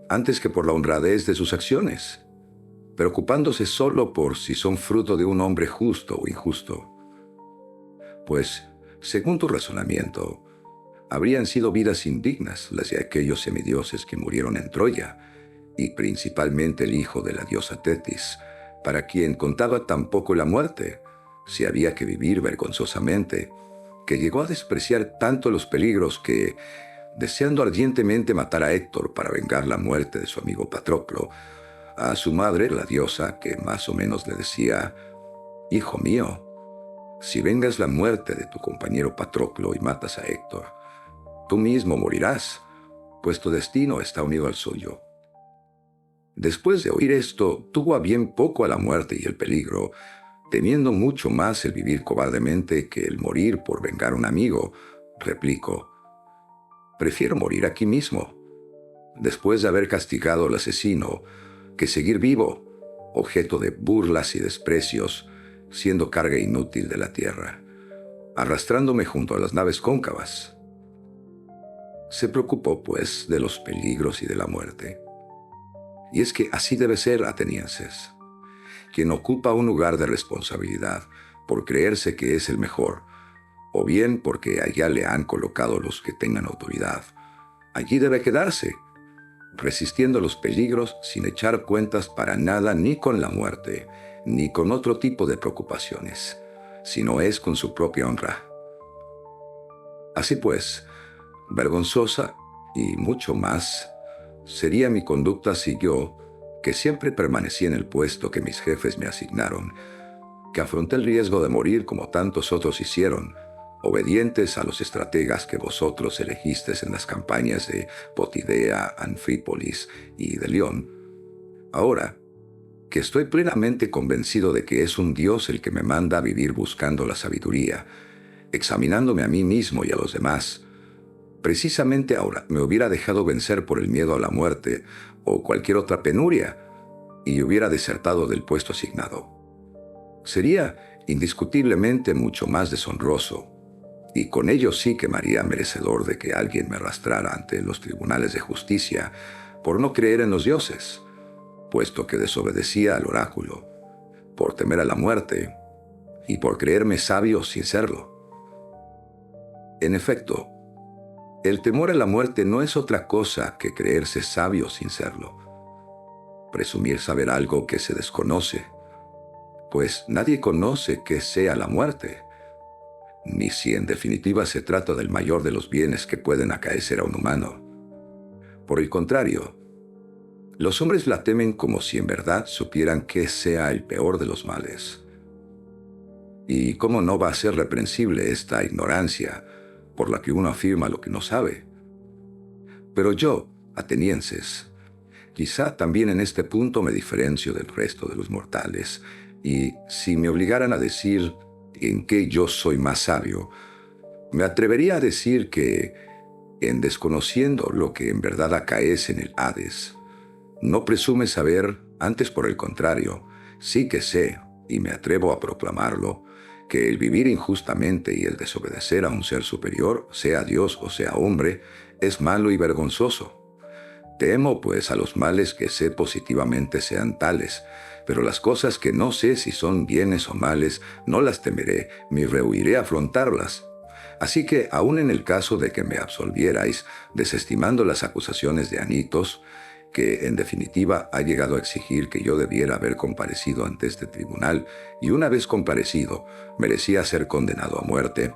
antes que por la honradez de sus acciones, preocupándose solo por si son fruto de un hombre justo o injusto. Pues, según tu razonamiento, habrían sido vidas indignas las de aquellos semidioses que murieron en Troya, y principalmente el hijo de la diosa Tetis, para quien contaba tan poco la muerte, si había que vivir vergonzosamente, que llegó a despreciar tanto los peligros que, deseando ardientemente matar a Héctor para vengar la muerte de su amigo Patroclo, a su madre, la diosa, que más o menos le decía: «Hijo mío, si vengas la muerte de tu compañero Patroclo y matas a Héctor, tú mismo morirás, pues tu destino está unido al suyo». Después de oír esto, tuvo a bien poco a la muerte y el peligro, temiendo mucho más el vivir cobardemente que el morir por vengar a un amigo. Replicó: «Prefiero morir aquí mismo, después de haber castigado al asesino, que seguir vivo, objeto de burlas y desprecios, siendo carga inútil de la tierra, arrastrándome junto a las naves cóncavas». Se preocupó, pues, de los peligros y de la muerte. Y es que así debe ser, atenienses. Quien ocupa un lugar de responsabilidad por creerse que es el mejor, o bien porque allá le han colocado los que tengan autoridad, allí debe quedarse, resistiendo los peligros sin echar cuentas para nada ni con la muerte, ni con otro tipo de preocupaciones, sino es con su propia honra. Así pues, vergonzosa y mucho más sería mi conducta si yo, que siempre permanecí en el puesto que mis jefes me asignaron, que afronté el riesgo de morir como tantos otros hicieron, obedientes a los estrategas que vosotros elegisteis en las campañas de Potidea, Anfípolis y de León, ahora, que estoy plenamente convencido de que es un Dios el que me manda a vivir buscando la sabiduría, examinándome a mí mismo y a los demás, precisamente ahora me hubiera dejado vencer por el miedo a la muerte o cualquier otra penuria y hubiera desertado del puesto asignado. Sería indiscutiblemente mucho más deshonroso, y con ello sí que me haría merecedor de que alguien me arrastrara ante los tribunales de justicia por no creer en los dioses, puesto que desobedecía al oráculo, por temer a la muerte y por creerme sabio sin serlo. En efecto, el temor a la muerte no es otra cosa que creerse sabio sin serlo, presumir saber algo que se desconoce, pues nadie conoce qué sea la muerte, ni si en definitiva se trata del mayor de los bienes que pueden acaecer a un humano. Por el contrario, los hombres la temen como si en verdad supieran qué sea el peor de los males. ¿Y cómo no va a ser reprensible esta ignorancia por la que uno afirma lo que no sabe? Pero yo, atenienses, Quizá también en este punto me diferencio del resto de los mortales, y si me obligaran a decir en qué yo soy más sabio, me atrevería a decir que en desconociendo lo que en verdad acaece en el Hades. No presume saber, antes por el contrario, sí que sé, y me atrevo a proclamarlo, que el vivir injustamente y el desobedecer a un ser superior, sea Dios o sea hombre, es malo y vergonzoso. Temo, pues, a los males que sé positivamente sean tales, pero las cosas que no sé si son bienes o males, no las temeré, ni rehuiré afrontarlas. Así que, aun en el caso de que me absolvierais, desestimando las acusaciones de Anitos, que en definitiva ha llegado a exigir que yo debiera haber comparecido ante este tribunal, y una vez comparecido, merecía ser condenado a muerte,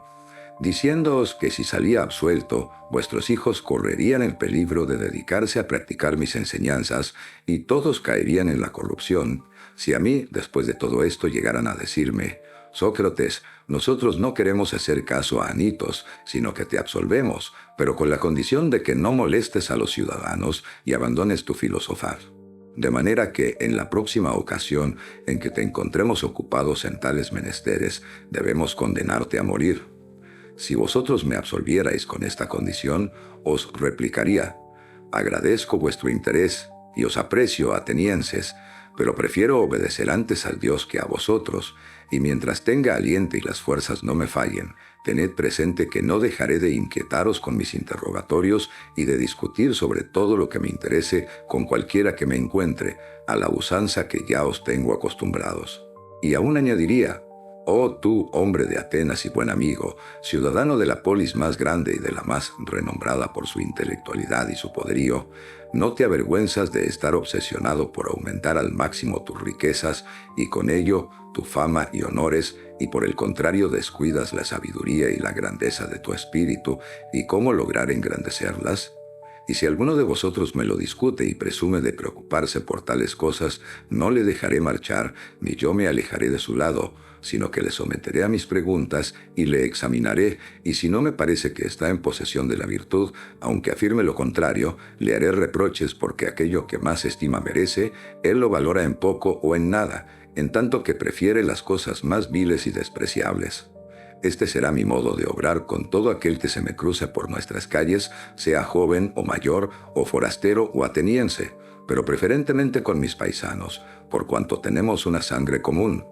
diciéndoos que si salía absuelto, vuestros hijos correrían el peligro de dedicarse a practicar mis enseñanzas y todos caerían en la corrupción, si a mí, después de todo esto, llegaran a decirme: Sócrates, nosotros no queremos hacer caso a Anitos, sino que te absolvemos, pero con la condición de que no molestes a los ciudadanos y abandones tu filosofar. De manera que en la próxima ocasión en que te encontremos ocupados en tales menesteres, debemos condenarte a morir. Si vosotros me absolvierais con esta condición, os replicaría: agradezco vuestro interés y os aprecio, atenienses, pero prefiero obedecer antes al Dios que a vosotros, y mientras tenga aliento y las fuerzas no me fallen, tened presente que no dejaré de inquietaros con mis interrogatorios y de discutir sobre todo lo que me interese con cualquiera que me encuentre, a la usanza que ya os tengo acostumbrados. Y aún añadiría: oh tú, hombre de Atenas y buen amigo, ciudadano de la polis más grande y de la más renombrada por su intelectualidad y su poderío, ¿no te avergüenzas de estar obsesionado por aumentar al máximo tus riquezas y con ello tu fama y honores, y por el contrario descuidas la sabiduría y la grandeza de tu espíritu y cómo lograr engrandecerlas? Y si alguno de vosotros me lo discute y presume de preocuparse por tales cosas, no le dejaré marchar, ni yo me alejaré de su lado, sino que le someteré a mis preguntas y le examinaré, y si no me parece que está en posesión de la virtud, aunque afirme lo contrario, le haré reproches porque aquello que más estima merece, él lo valora en poco o en nada, en tanto que prefiere las cosas más viles y despreciables. Este será mi modo de obrar con todo aquel que se me cruce por nuestras calles, sea joven o mayor, o forastero o ateniense, pero preferentemente con mis paisanos, por cuanto tenemos una sangre común.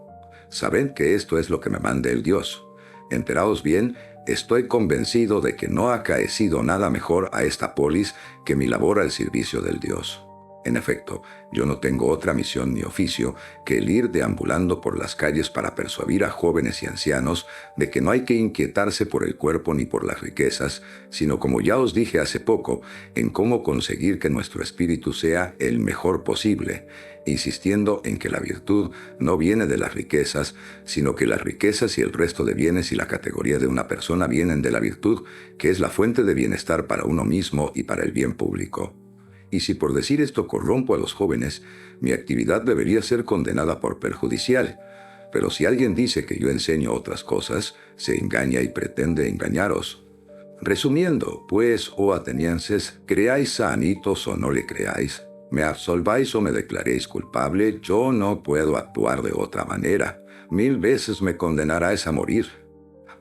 Sabed que esto es lo que me manda el Dios. Enteraos bien, estoy convencido de que no ha acaecido nada mejor a esta polis que mi labor al servicio del Dios. En efecto, yo no tengo otra misión ni oficio que el ir deambulando por las calles para persuadir a jóvenes y ancianos de que no hay que inquietarse por el cuerpo ni por las riquezas, sino, como ya os dije hace poco, en cómo conseguir que nuestro espíritu sea el mejor posible, insistiendo en que la virtud no viene de las riquezas, sino que las riquezas y el resto de bienes y la categoría de una persona vienen de la virtud, que es la fuente de bienestar para uno mismo y para el bien público. Y si por decir esto corrompo a los jóvenes, mi actividad debería ser condenada por perjudicial. Pero si alguien dice que yo enseño otras cosas, se engaña y pretende engañaros. Resumiendo, pues, oh atenienses, creáis a Anitos o no le creáis, me absolváis o me declaréis culpable, yo no puedo actuar de otra manera. 1000 veces me condenarás a morir.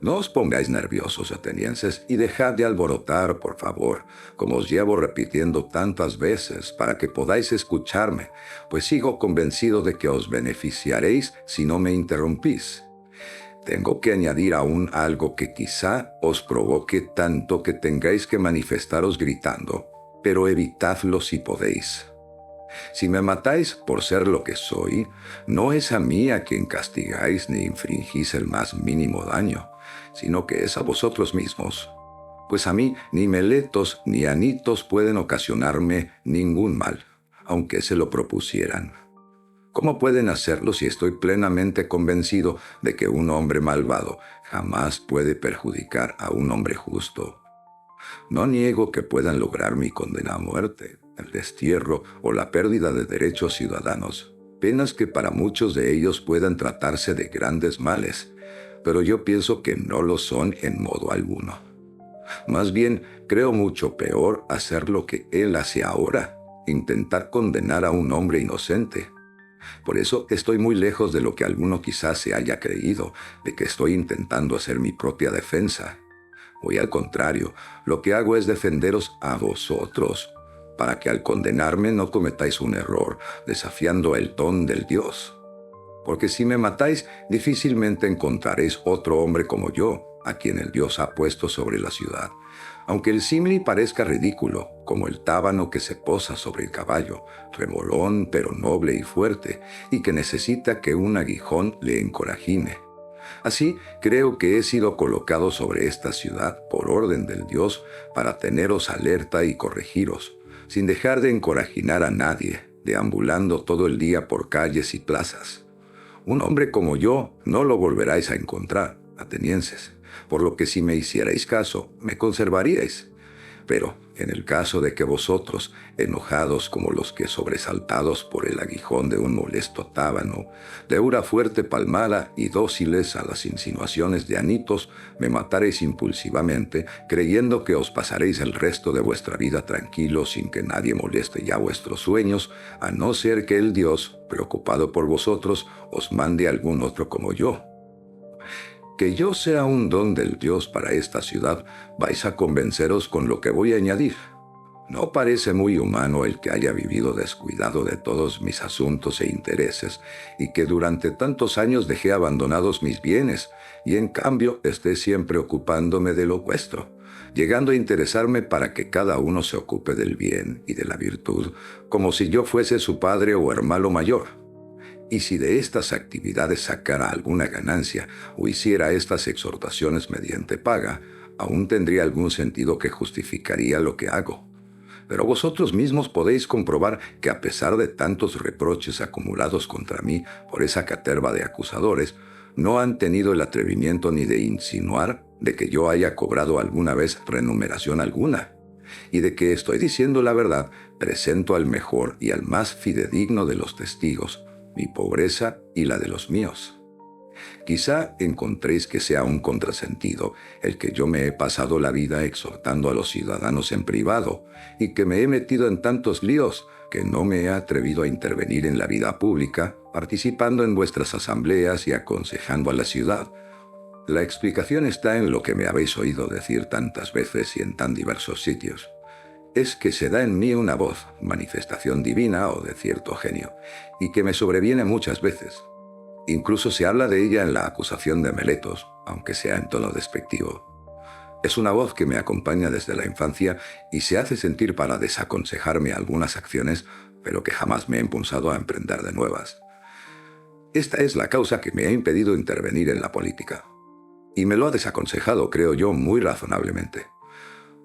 No os pongáis nerviosos, atenienses, y dejad de alborotar, por favor, como os llevo repitiendo tantas veces, para que podáis escucharme, pues sigo convencido de que os beneficiaréis si no me interrumpís. Tengo que añadir aún algo que quizá os provoque tanto que tengáis que manifestaros gritando, pero evitadlo si podéis. Si me matáis por ser lo que soy, no es a mí a quien castigáis ni infringís el más mínimo daño, sino que es a vosotros mismos. Pues a mí ni Meletos ni Anitos pueden ocasionarme ningún mal, aunque se lo propusieran. ¿Cómo pueden hacerlo si estoy plenamente convencido de que un hombre malvado jamás puede perjudicar a un hombre justo? No niego que puedan lograr mi condena a muerte, el destierro o la pérdida de derechos ciudadanos, penas que para muchos de ellos puedan tratarse de grandes males, pero yo pienso que no lo son en modo alguno. Más bien, creo mucho peor hacer lo que él hace ahora, intentar condenar a un hombre inocente. Por eso estoy muy lejos de lo que alguno quizás se haya creído, de que estoy intentando hacer mi propia defensa. Muy al contrario, lo que hago es defenderos a vosotros, para que al condenarme no cometáis un error, desafiando el don del Dios. Porque si me matáis, difícilmente encontraréis otro hombre como yo, a quien el Dios ha puesto sobre la ciudad. Aunque el símil parezca ridículo, como el tábano que se posa sobre el caballo, remolón pero noble y fuerte, y que necesita que un aguijón le encorajine. Así, creo que he sido colocado sobre esta ciudad por orden del Dios para teneros alerta y corregiros, sin dejar de encorajinar a nadie, deambulando todo el día por calles y plazas. Un hombre como yo no lo volveráis a encontrar, atenienses, por lo que si me hicierais caso, me conservaríais. Pero, en el caso de que vosotros, enojados como los que sobresaltados por el aguijón de un molesto tábano, de una fuerte palmada y dóciles a las insinuaciones de Anitos, me mataréis impulsivamente, creyendo que os pasaréis el resto de vuestra vida tranquilos sin que nadie moleste ya vuestros sueños, a no ser que el Dios, preocupado por vosotros, os mande algún otro como yo. Que yo sea un don del Dios para esta ciudad, vais a convenceros con lo que voy a añadir. No parece muy humano el que haya vivido descuidado de todos mis asuntos e intereses, y que durante tantos años dejé abandonados mis bienes, y en cambio esté siempre ocupándome de lo vuestro, llegando a interesarme para que cada uno se ocupe del bien y de la virtud, como si yo fuese su padre o hermano mayor. Y si de estas actividades sacara alguna ganancia o hiciera estas exhortaciones mediante paga, aún tendría algún sentido que justificaría lo que hago. Pero vosotros mismos podéis comprobar que a pesar de tantos reproches acumulados contra mí por esa caterva de acusadores, no han tenido el atrevimiento ni de insinuar de que yo haya cobrado alguna vez remuneración alguna. Y de que estoy diciendo la verdad, presento al mejor y al más fidedigno de los testigos, mi pobreza y la de los míos. Quizá encontréis que sea un contrasentido el que yo me he pasado la vida exhortando a los ciudadanos en privado y que me he metido en tantos líos que no me he atrevido a intervenir en la vida pública, participando en vuestras asambleas y aconsejando a la ciudad. La explicación está en lo que me habéis oído decir tantas veces y en tan diversos sitios. Es que se da en mí una voz, manifestación divina o de cierto genio, y que me sobreviene muchas veces. Incluso se habla de ella en la acusación de Meletos, aunque sea en tono despectivo. Es una voz que me acompaña desde la infancia y se hace sentir para desaconsejarme algunas acciones, pero que jamás me ha impulsado a emprender de nuevas. Esta es la causa que me ha impedido intervenir en la política. Y me lo ha desaconsejado, creo yo, muy razonablemente.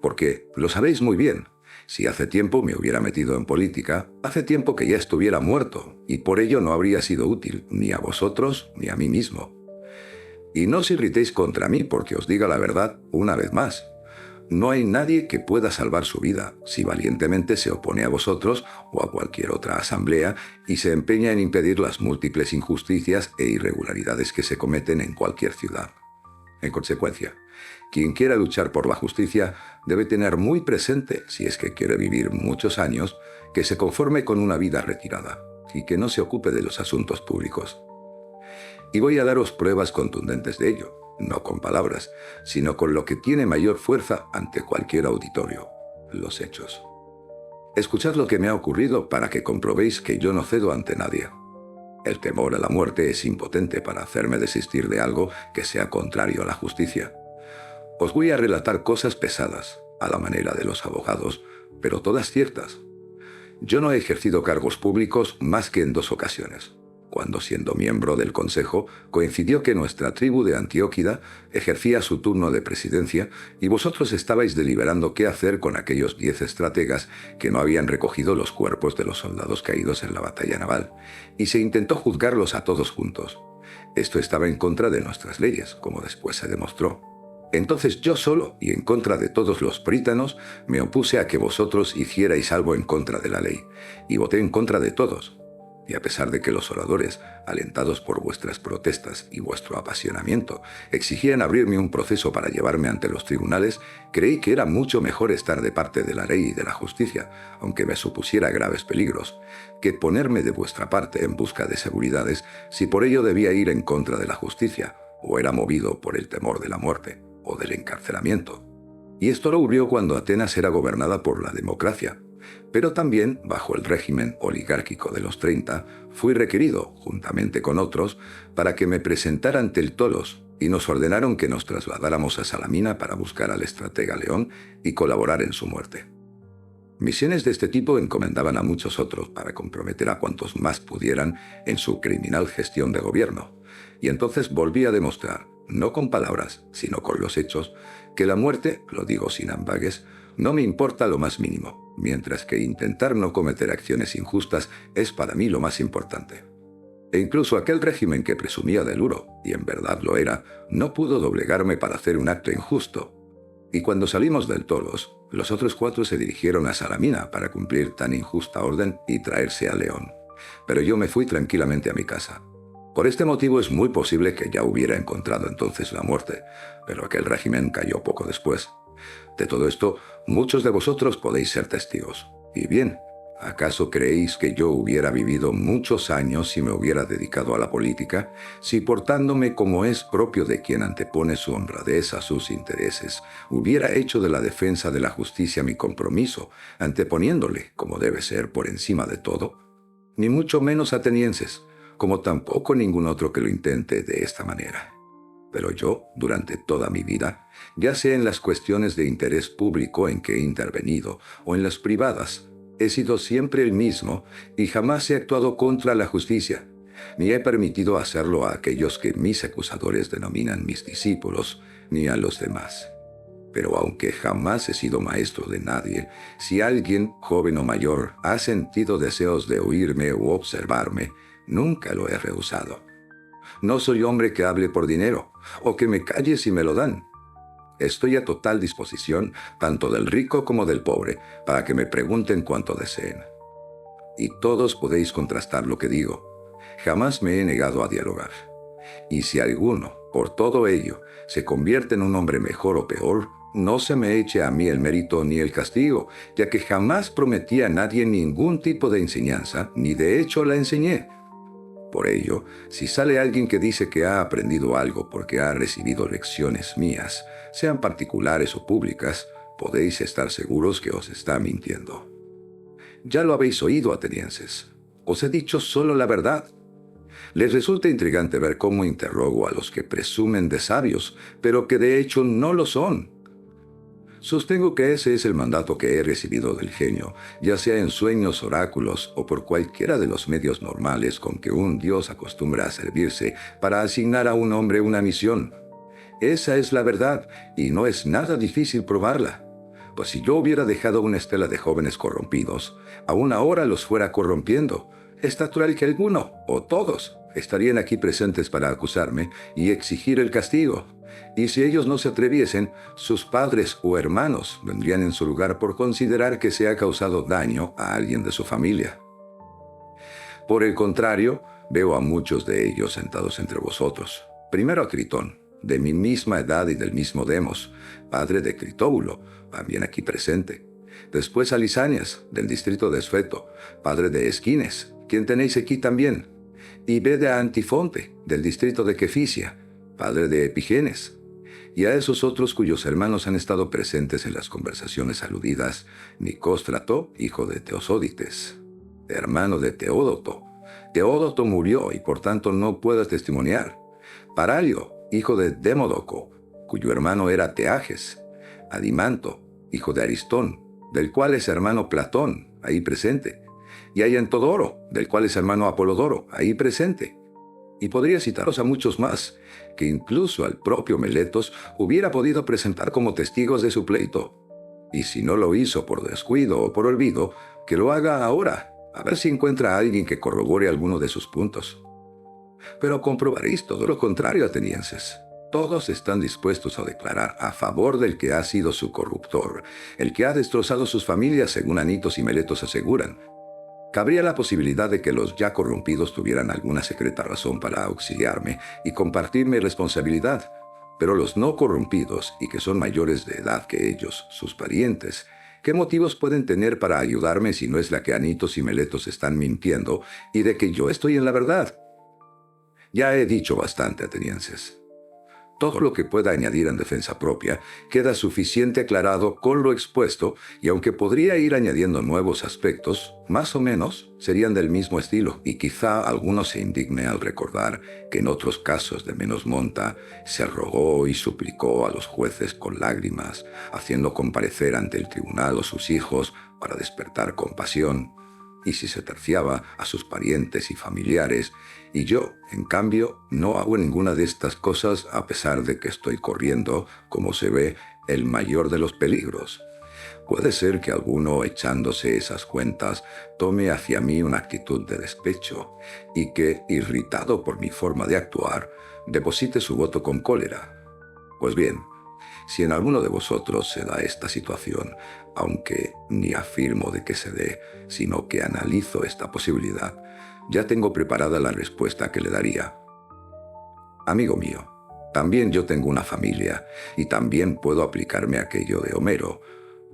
Porque, lo sabéis muy bien, si hace tiempo me hubiera metido en política, hace tiempo que ya estuviera muerto, y por ello no habría sido útil ni a vosotros ni a mí mismo. Y no os irritéis contra mí porque os diga la verdad una vez más. No hay nadie que pueda salvar su vida si valientemente se opone a vosotros o a cualquier otra asamblea y se empeña en impedir las múltiples injusticias e irregularidades que se cometen en cualquier ciudad. En consecuencia, quien quiera luchar por la justicia debe tener muy presente, si es que quiere vivir muchos años, que se conforme con una vida retirada y que no se ocupe de los asuntos públicos. Y voy a daros pruebas contundentes de ello, no con palabras, sino con lo que tiene mayor fuerza ante cualquier auditorio, los hechos. Escuchad lo que me ha ocurrido para que comprobéis que yo no cedo ante nadie. El temor a la muerte es impotente para hacerme desistir de algo que sea contrario a la justicia. Os voy a relatar cosas pesadas, a la manera de los abogados, pero todas ciertas. Yo no he ejercido cargos públicos más que en 2 ocasiones. Cuando, siendo miembro del Consejo, coincidió que nuestra tribu de Antioquida ejercía su turno de presidencia y vosotros estabais deliberando qué hacer con aquellos 10 estrategas que no habían recogido los cuerpos de los soldados caídos en la batalla naval, y se intentó juzgarlos a todos juntos. Esto estaba en contra de nuestras leyes, como después se demostró. Entonces yo solo, y en contra de todos los prítanos, me opuse a que vosotros hicierais algo en contra de la ley, y voté en contra de todos. Y a pesar de que los oradores, alentados por vuestras protestas y vuestro apasionamiento, exigían abrirme un proceso para llevarme ante los tribunales, creí que era mucho mejor estar de parte de la ley y de la justicia, aunque me supusiera graves peligros, que ponerme de vuestra parte en busca de seguridades si por ello debía ir en contra de la justicia, o era movido por el temor de la muerte o del encarcelamiento. Y esto lo ocurrió cuando Atenas era gobernada por la democracia. Pero también, bajo el régimen oligárquico de los 30, fui requerido, juntamente con otros, para que me presentara ante el Tolos, y nos ordenaron que nos trasladáramos a Salamina para buscar al estratega León y colaborar en su muerte. Misiones de este tipo encomendaban a muchos otros para comprometer a cuantos más pudieran en su criminal gestión de gobierno. Y entonces volví a demostrar, no con palabras, sino con los hechos, que la muerte, lo digo sin ambages, no me importa lo más mínimo, mientras que intentar no cometer acciones injustas es para mí lo más importante. E incluso aquel régimen que presumía del uro, y en verdad lo era, no pudo doblegarme para hacer un acto injusto. Y cuando salimos del Tolos, los otros 4 se dirigieron a Salamina para cumplir tan injusta orden y traerse a León. Pero yo me fui tranquilamente a mi casa. Por este motivo es muy posible que ya hubiera encontrado entonces la muerte, pero aquel régimen cayó poco después. De todo esto, muchos de vosotros podéis ser testigos. Y bien, ¿acaso creéis que yo hubiera vivido muchos años si me hubiera dedicado a la política, si portándome como es propio de quien antepone su honradez a sus intereses, hubiera hecho de la defensa de la justicia mi compromiso, anteponiéndole, como debe ser, por encima de todo? Ni mucho menos atenienses, como tampoco ningún otro que lo intente de esta manera. Pero yo, durante toda mi vida, ya sea en las cuestiones de interés público en que he intervenido o en las privadas, he sido siempre el mismo y jamás he actuado contra la justicia, ni he permitido hacerlo a aquellos que mis acusadores denominan mis discípulos, ni a los demás. Pero aunque jamás he sido maestro de nadie, si alguien, joven o mayor, ha sentido deseos de oírme u observarme, nunca lo he rehusado. No soy hombre que hable por dinero, o que me calle si me lo dan. Estoy a total disposición, tanto del rico como del pobre, para que me pregunten cuanto deseen. Y todos podéis contrastar lo que digo. Jamás me he negado a dialogar. Y si alguno, por todo ello, se convierte en un hombre mejor o peor, no se me eche a mí el mérito ni el castigo, ya que jamás prometí a nadie ningún tipo de enseñanza, ni de hecho la enseñé. Por ello, si sale alguien que dice que ha aprendido algo porque ha recibido lecciones mías, sean particulares o públicas, podéis estar seguros que os está mintiendo. Ya lo habéis oído, atenienses. Os he dicho solo la verdad. Les resulta intrigante ver cómo interrogo a los que presumen de sabios, pero que de hecho no lo son. Sostengo que ese es el mandato que he recibido del genio, ya sea en sueños, oráculos o por cualquiera de los medios normales con que un dios acostumbra a servirse para asignar a un hombre una misión. Esa es la verdad, y no es nada difícil probarla. Pues si yo hubiera dejado una estela de jóvenes corrompidos, aún ahora los fuera corrompiendo, es natural que alguno, o todos, estarían aquí presentes para acusarme y exigir el castigo. Y si ellos no se atreviesen, sus padres o hermanos vendrían en su lugar por considerar que se ha causado daño a alguien de su familia. Por el contrario, veo a muchos de ellos sentados entre vosotros. Primero a Critón, de mi misma edad y del mismo Demos, padre de Critóbulo, también aquí presente. Después a Lisanias, del distrito de Esfeto, padre de Esquines, quien tenéis aquí también. Y ved a Antifonte, del distrito de Quefisia, padre de Epigenes, y a esos otros cuyos hermanos han estado presentes en las conversaciones aludidas: Nicóstrato, hijo de Teosódites, hermano de Teódoto. Teódoto murió y por tanto no puede testimoniar. Paralio, hijo de Demódoco, cuyo hermano era Teages. Adimanto, hijo de Aristón, del cual es hermano Platón, ahí presente. Y Ayantodoro, del cual es hermano Apolodoro, ahí presente. Y podría citaros a muchos más, que incluso al propio Meletos hubiera podido presentar como testigos de su pleito. Y si no lo hizo por descuido o por olvido, que lo haga ahora, a ver si encuentra a alguien que corrobore alguno de sus puntos. Pero comprobaréis todo lo contrario, atenienses. Todos están dispuestos a declarar a favor del que ha sido su corruptor, el que ha destrozado sus familias, según Anitos y Meletos aseguran. Cabría la posibilidad de que los ya corrompidos tuvieran alguna secreta razón para auxiliarme y compartir mi responsabilidad, pero los no corrompidos y que son mayores de edad que ellos, sus parientes, ¿qué motivos pueden tener para ayudarme si no es la que Anitos y Meletos están mintiendo y de que yo estoy en la verdad? Ya he dicho bastante, atenienses. Todo lo que pueda añadir en defensa propia queda suficiente aclarado con lo expuesto, y aunque podría ir añadiendo nuevos aspectos, más o menos serían del mismo estilo, y quizá alguno se indigne al recordar que en otros casos de menos monta se rogó y suplicó a los jueces con lágrimas, haciendo comparecer ante el tribunal a sus hijos para despertar compasión, y si se terciaba a sus parientes y familiares, y yo, en cambio, no hago ninguna de estas cosas a pesar de que estoy corriendo, como se ve, el mayor de los peligros. Puede ser que alguno, echándose esas cuentas, tome hacia mí una actitud de despecho, y que, irritado por mi forma de actuar, deposite su voto con cólera. Pues bien, si en alguno de vosotros se da esta situación, aunque ni afirmo de que se dé, sino que analizo esta posibilidad, ya tengo preparada la respuesta que le daría. Amigo mío, también yo tengo una familia, y también puedo aplicarme aquello de Homero.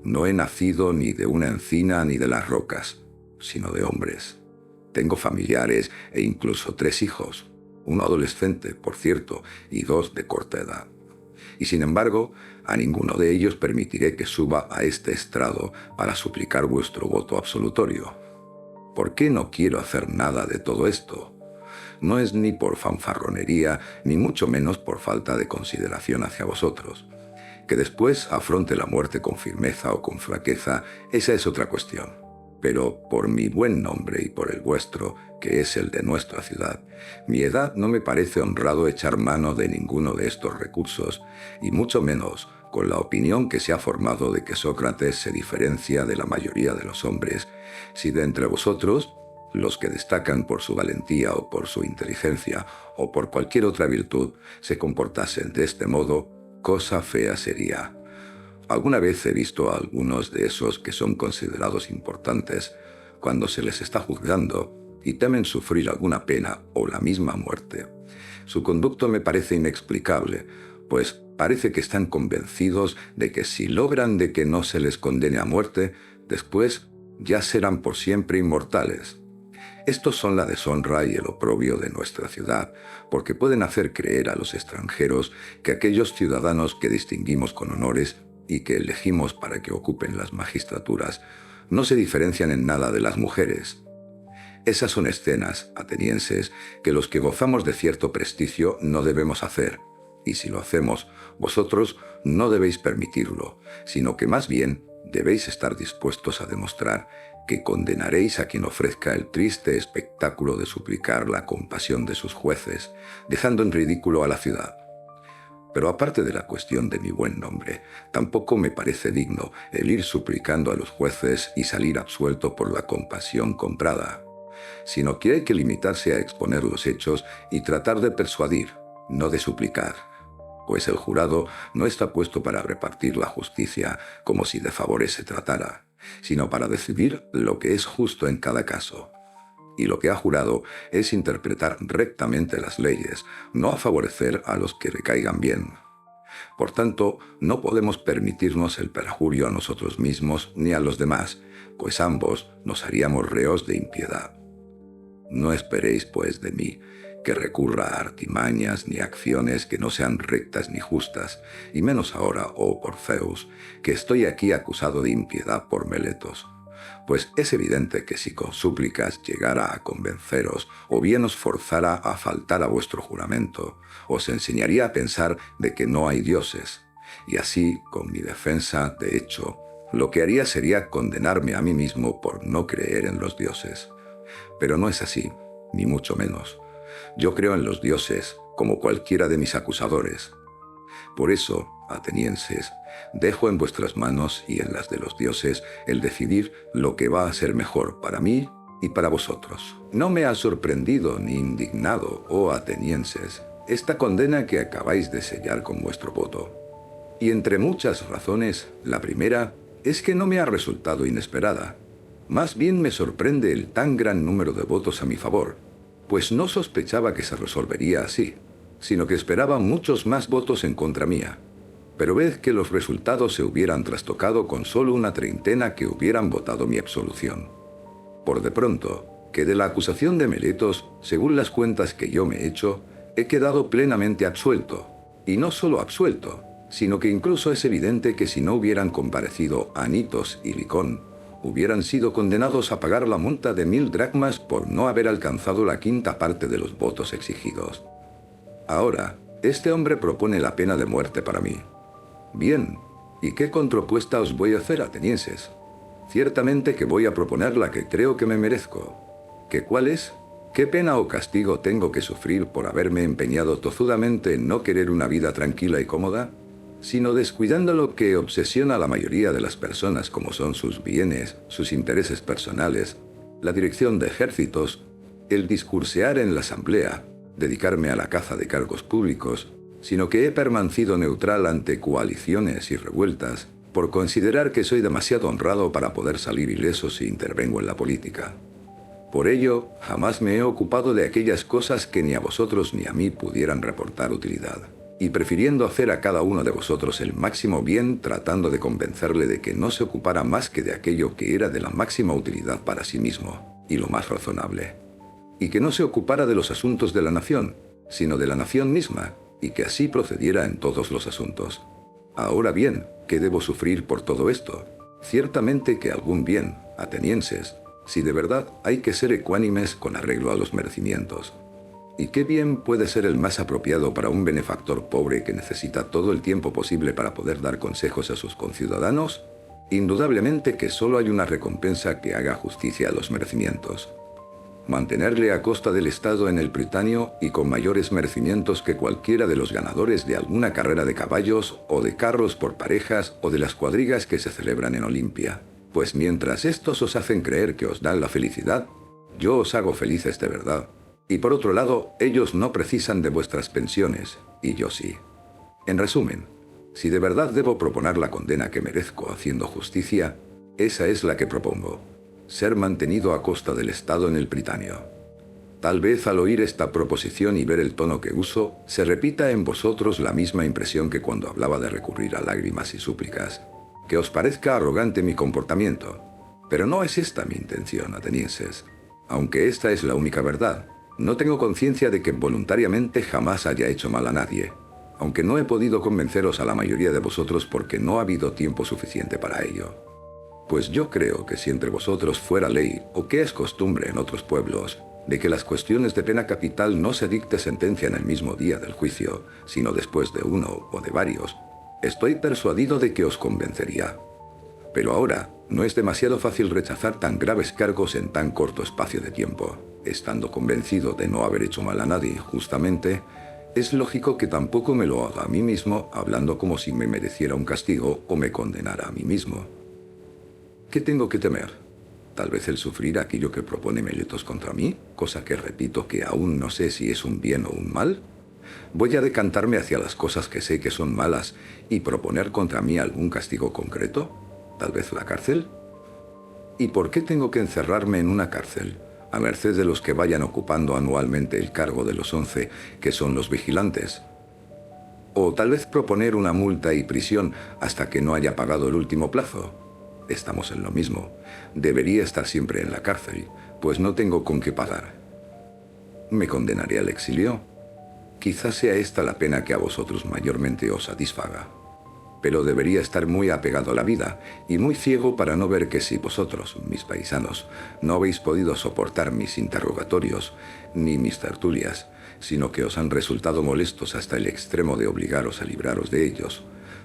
No he nacido ni de una encina ni de las rocas, sino de hombres. Tengo familiares e incluso 3 hijos, uno adolescente, por cierto, y 2 de corta edad. Y sin embargo, a ninguno de ellos permitiré que suba a este estrado para suplicar vuestro voto absolutorio. ¿Por qué no quiero hacer nada de todo esto? No es ni por fanfarronería, ni mucho menos por falta de consideración hacia vosotros. Que después afronte la muerte con firmeza o con flaqueza, esa es otra cuestión. Pero por mi buen nombre y por el vuestro, que es el de nuestra ciudad, mi edad no me parece honrado echar mano de ninguno de estos recursos, y mucho menos con la opinión que se ha formado de que Sócrates se diferencia de la mayoría de los hombres, si de entre vosotros, los que destacan por su valentía o por su inteligencia o por cualquier otra virtud, se comportasen de este modo, cosa fea sería. Alguna vez he visto a algunos de esos que son considerados importantes, cuando se les está juzgando, y temen sufrir alguna pena o la misma muerte. Su conducto me parece inexplicable, pues parece que están convencidos de que si logran de que no se les condene a muerte, después ya serán por siempre inmortales. Estos son la deshonra y el oprobio de nuestra ciudad, porque pueden hacer creer a los extranjeros que aquellos ciudadanos que distinguimos con honores y que elegimos para que ocupen las magistraturas no se diferencian en nada de las mujeres. Esas son escenas, atenienses, que los que gozamos de cierto prestigio no debemos hacer, y si lo hacemos, vosotros no debéis permitirlo, sino que más bien debéis estar dispuestos a demostrar que condenaréis a quien ofrezca el triste espectáculo de suplicar la compasión de sus jueces, dejando en ridículo a la ciudad. Pero aparte de la cuestión de mi buen nombre, tampoco me parece digno el ir suplicando a los jueces y salir absuelto por la compasión comprada, sino que hay que limitarse a exponer los hechos y tratar de persuadir, no de suplicar, pues el jurado no está puesto para repartir la justicia como si de favores se tratara, sino para decidir lo que es justo en cada caso. Y lo que ha jurado es interpretar rectamente las leyes, no a favorecer a los que le caigan bien. Por tanto, no podemos permitirnos el perjurio a nosotros mismos ni a los demás, pues ambos nos haríamos reos de impiedad. No esperéis, pues, de mí que recurra a artimañas ni acciones que no sean rectas ni justas, y menos ahora, oh por Zeus, que estoy aquí acusado de impiedad por Meletos. Pues es evidente que si con súplicas llegara a convenceros, o bien os forzara a faltar a vuestro juramento, os enseñaría a pensar de que no hay dioses, y así, con mi defensa, de hecho, lo que haría sería condenarme a mí mismo por no creer en los dioses. Pero no es así, ni mucho menos. Yo creo en los dioses, como cualquiera de mis acusadores. Por eso, atenienses, dejo en vuestras manos y en las de los dioses el decidir lo que va a ser mejor para mí y para vosotros. No me ha sorprendido ni indignado, oh atenienses, esta condena que acabáis de sellar con vuestro voto. Y entre muchas razones, la primera es que no me ha resultado inesperada. Más bien me sorprende el tan gran número de votos a mi favor, pues no sospechaba que se resolvería así, sino que esperaba muchos más votos en contra mía. Pero ved que los resultados se hubieran trastocado con solo una treintena que hubieran votado mi absolución. Por de pronto, que de la acusación de Meletos, según las cuentas que yo me he hecho, he quedado plenamente absuelto. Y no solo absuelto, sino que incluso es evidente que si no hubieran comparecido Anitos y Licón, hubieran sido condenados a pagar la multa de 1000 dracmas por no haber alcanzado la quinta parte de los votos exigidos. Ahora, este hombre propone la pena de muerte para mí. Bien, ¿y qué contrapropuesta os voy a hacer, atenienses? Ciertamente que voy a proponer la que creo que me merezco. ¿Qué cuál es? ¿Qué pena o castigo tengo que sufrir por haberme empeñado tozudamente en no querer una vida tranquila y cómoda? Sino descuidando lo que obsesiona a la mayoría de las personas, como son sus bienes, sus intereses personales, la dirección de ejércitos, el discursear en la asamblea, dedicarme a la caza de cargos públicos, sino que he permanecido neutral ante coaliciones y revueltas, por considerar que soy demasiado honrado para poder salir ileso si intervengo en la política. Por ello, jamás me he ocupado de aquellas cosas que ni a vosotros ni a mí pudieran reportar utilidad, y prefiriendo hacer a cada uno de vosotros el máximo bien, tratando de convencerle de que no se ocupara más que de aquello que era de la máxima utilidad para sí mismo, y lo más razonable, y que no se ocupara de los asuntos de la nación, sino de la nación misma, y que así procediera en todos los asuntos. Ahora bien, ¿qué debo sufrir por todo esto? Ciertamente que algún bien, atenienses, si de verdad hay que ser ecuánimes con arreglo a los merecimientos. ¿Y qué bien puede ser el más apropiado para un benefactor pobre que necesita todo el tiempo posible para poder dar consejos a sus conciudadanos? Indudablemente que solo hay una recompensa que haga justicia a los merecimientos. Mantenerle a costa del Estado en el Pritanio y con mayores merecimientos que cualquiera de los ganadores de alguna carrera de caballos o de carros por parejas o de las cuadrigas que se celebran en Olimpia. Pues mientras estos os hacen creer que os dan la felicidad, yo os hago felices de verdad. Y por otro lado, ellos no precisan de vuestras pensiones, y yo sí. En resumen, si de verdad debo proponer la condena que merezco haciendo justicia, esa es la que propongo: ser mantenido a costa del Estado en el Pritanio. Tal vez al oír esta proposición y ver el tono que uso, se repita en vosotros la misma impresión que cuando hablaba de recurrir a lágrimas y súplicas, que os parezca arrogante mi comportamiento. Pero no es esta mi intención, atenienses. Aunque esta es la única verdad, no tengo conciencia de que voluntariamente jamás haya hecho mal a nadie, aunque no he podido convenceros a la mayoría de vosotros porque no ha habido tiempo suficiente para ello. Pues yo creo que si entre vosotros fuera ley, o que es costumbre en otros pueblos, de que las cuestiones de pena capital no se dicte sentencia en el mismo día del juicio, sino después de uno o de varios, estoy persuadido de que os convencería. Pero ahora, no es demasiado fácil rechazar tan graves cargos en tan corto espacio de tiempo. Estando convencido de no haber hecho mal a nadie injustamente, es lógico que tampoco me lo haga a mí mismo, hablando como si me mereciera un castigo o me condenara a mí mismo. ¿Qué tengo que temer? Tal vez el sufrir aquello que propone Meletos contra mí, cosa que repito que aún no sé si es un bien o un mal. ¿Voy a decantarme hacia las cosas que sé que son malas y proponer contra mí algún castigo concreto? ¿Tal vez la cárcel? ¿Y por qué tengo que encerrarme en una cárcel, a merced de los que vayan ocupando anualmente el cargo de los 11, que son los vigilantes? ¿O tal vez proponer una multa y prisión hasta que no haya pagado el último plazo? Estamos en lo mismo. Debería estar siempre en la cárcel, pues no tengo con qué pagar. ¿Me condenaré al exilio? Quizás sea esta la pena que a vosotros mayormente os satisfaga. Pero debería estar muy apegado a la vida y muy ciego para no ver que si vosotros, mis paisanos, no habéis podido soportar mis interrogatorios ni mis tertulias, sino que os han resultado molestos hasta el extremo de obligaros a libraros de ellos,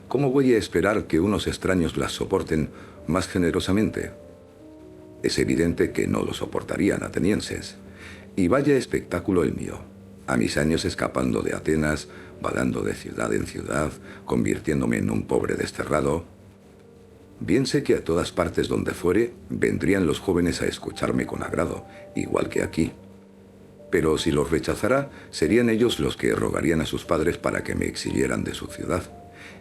¿cómo voy a esperar que unos extraños las soporten más generosamente? Es evidente que no lo soportarían, atenienses. Y vaya espectáculo el mío. A mis años escapando de Atenas, vagando de ciudad en ciudad, convirtiéndome en un pobre desterrado. Bien sé que a todas partes donde fuere, vendrían los jóvenes a escucharme con agrado, igual que aquí. Pero si los rechazara, serían ellos los que rogarían a sus padres para que me exilieran de su ciudad.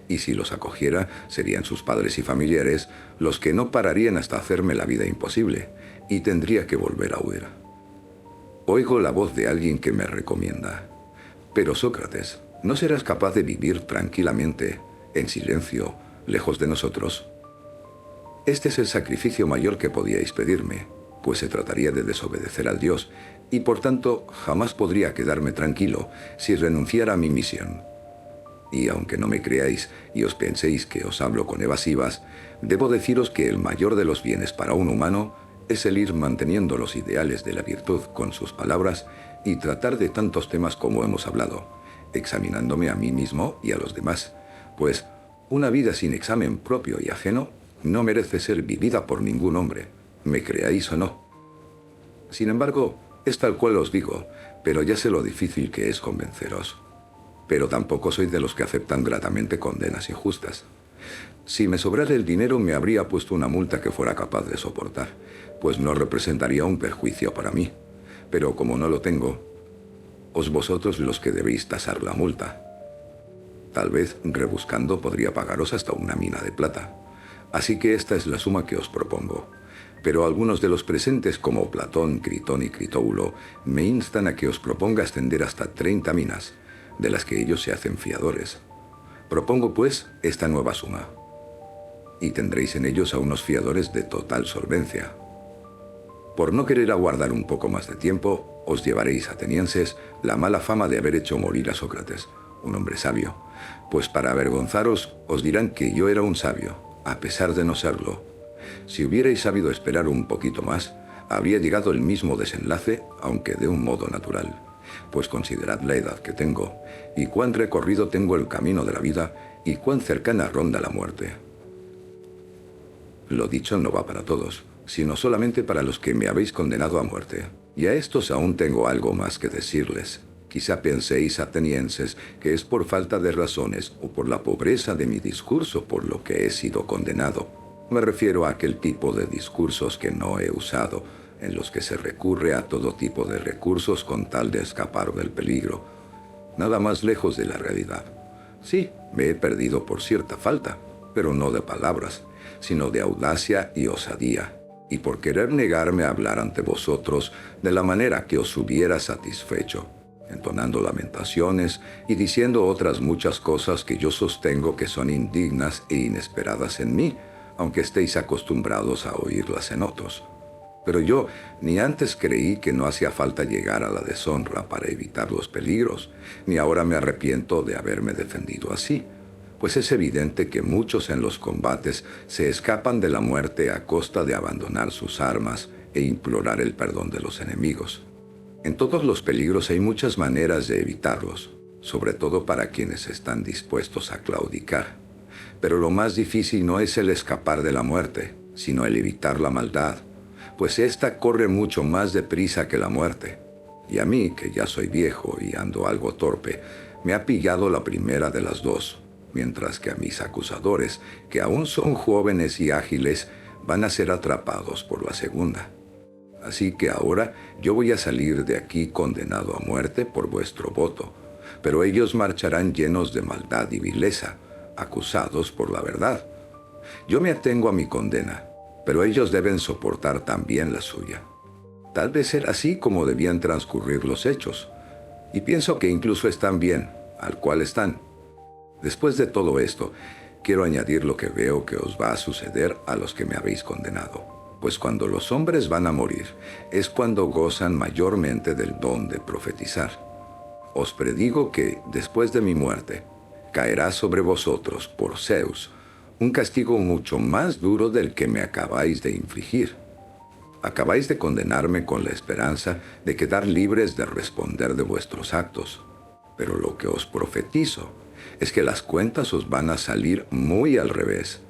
y si los acogiera serían sus padres y familiares los que no pararían hasta hacerme la vida imposible, y tendría que volver a huir. Oigo la voz de alguien que me recomienda: pero Sócrates, ¿no serás capaz de vivir tranquilamente, en silencio, lejos de nosotros? Este es el sacrificio mayor que podíais pedirme, pues se trataría de desobedecer al Dios, y por tanto jamás podría quedarme tranquilo si renunciara a mi misión. Y aunque no me creáis y os penséis que os hablo con evasivas, debo deciros que el mayor de los bienes para un humano es el ir manteniendo los ideales de la virtud con sus palabras y tratar de tantos temas como hemos hablado, examinándome a mí mismo y a los demás, pues una vida sin examen propio y ajeno no merece ser vivida por ningún hombre, me creáis o no. Sin embargo, es tal cual os digo, pero ya sé lo difícil que es convenceros. Pero tampoco soy de los que aceptan gratamente condenas injustas. Si me sobrara el dinero me habría puesto una multa que fuera capaz de soportar, pues no representaría un perjuicio para mí. Pero como no lo tengo, os vosotros los que debéis tasar la multa. Tal vez, rebuscando, podría pagaros hasta una mina de plata. Así que esta es la suma que os propongo. Pero algunos de los presentes, como Platón, Critón y Critóbulo, me instan a que os proponga ascender hasta 30 minas, de las que ellos se hacen fiadores. Propongo, pues, esta nueva suma. Y tendréis en ellos a unos fiadores de total solvencia. Por no querer aguardar un poco más de tiempo, os llevaréis, atenienses, la mala fama de haber hecho morir a Sócrates, un hombre sabio, pues para avergonzaros os dirán que yo era un sabio, a pesar de no serlo. Si hubierais sabido esperar un poquito más, habría llegado el mismo desenlace, aunque de un modo natural. Pues considerad la edad que tengo, y cuán recorrido tengo el camino de la vida, y cuán cercana ronda la muerte. Lo dicho no va para todos, sino solamente para los que me habéis condenado a muerte. Y a estos aún tengo algo más que decirles. Quizá penséis, atenienses, que es por falta de razones o por la pobreza de mi discurso por lo que he sido condenado. Me refiero a aquel tipo de discursos que no he usado, en los que se recurre a todo tipo de recursos con tal de escapar del peligro. Nada más lejos de la realidad. Sí, me he perdido por cierta falta, pero no de palabras, sino de audacia y osadía, y por querer negarme a hablar ante vosotros de la manera que os hubiera satisfecho, entonando lamentaciones y diciendo otras muchas cosas que yo sostengo que son indignas e inesperadas en mí, aunque estéis acostumbrados a oírlas en otros. Pero yo ni antes creí que no hacía falta llegar a la deshonra para evitar los peligros, ni ahora me arrepiento de haberme defendido así, pues es evidente que muchos en los combates se escapan de la muerte a costa de abandonar sus armas e implorar el perdón de los enemigos. En todos los peligros hay muchas maneras de evitarlos, sobre todo para quienes están dispuestos a claudicar. Pero lo más difícil no es el escapar de la muerte, sino el evitar la maldad, pues ésta corre mucho más deprisa que la muerte. Y a mí, que ya soy viejo y ando algo torpe, me ha pillado la primera de las dos, mientras que a mis acusadores, que aún son jóvenes y ágiles, van a ser atrapados por la segunda. Así que ahora yo voy a salir de aquí condenado a muerte por vuestro voto, pero ellos marcharán llenos de maldad y vileza, acusados por la verdad. Yo me atengo a mi condena, pero ellos deben soportar también la suya. Tal vez era así como debían transcurrir los hechos, y pienso que incluso están bien, al cual están. Después de todo esto, quiero añadir lo que veo que os va a suceder a los que me habéis condenado. Pues cuando los hombres van a morir, es cuando gozan mayormente del don de profetizar. Os predigo que, después de mi muerte, caerá sobre vosotros, por Zeus, un castigo mucho más duro del que me acabáis de infligir. Acabáis de condenarme con la esperanza de quedar libres de responder de vuestros actos. Pero lo que os profetizo es que las cuentas os van a salir muy al revés.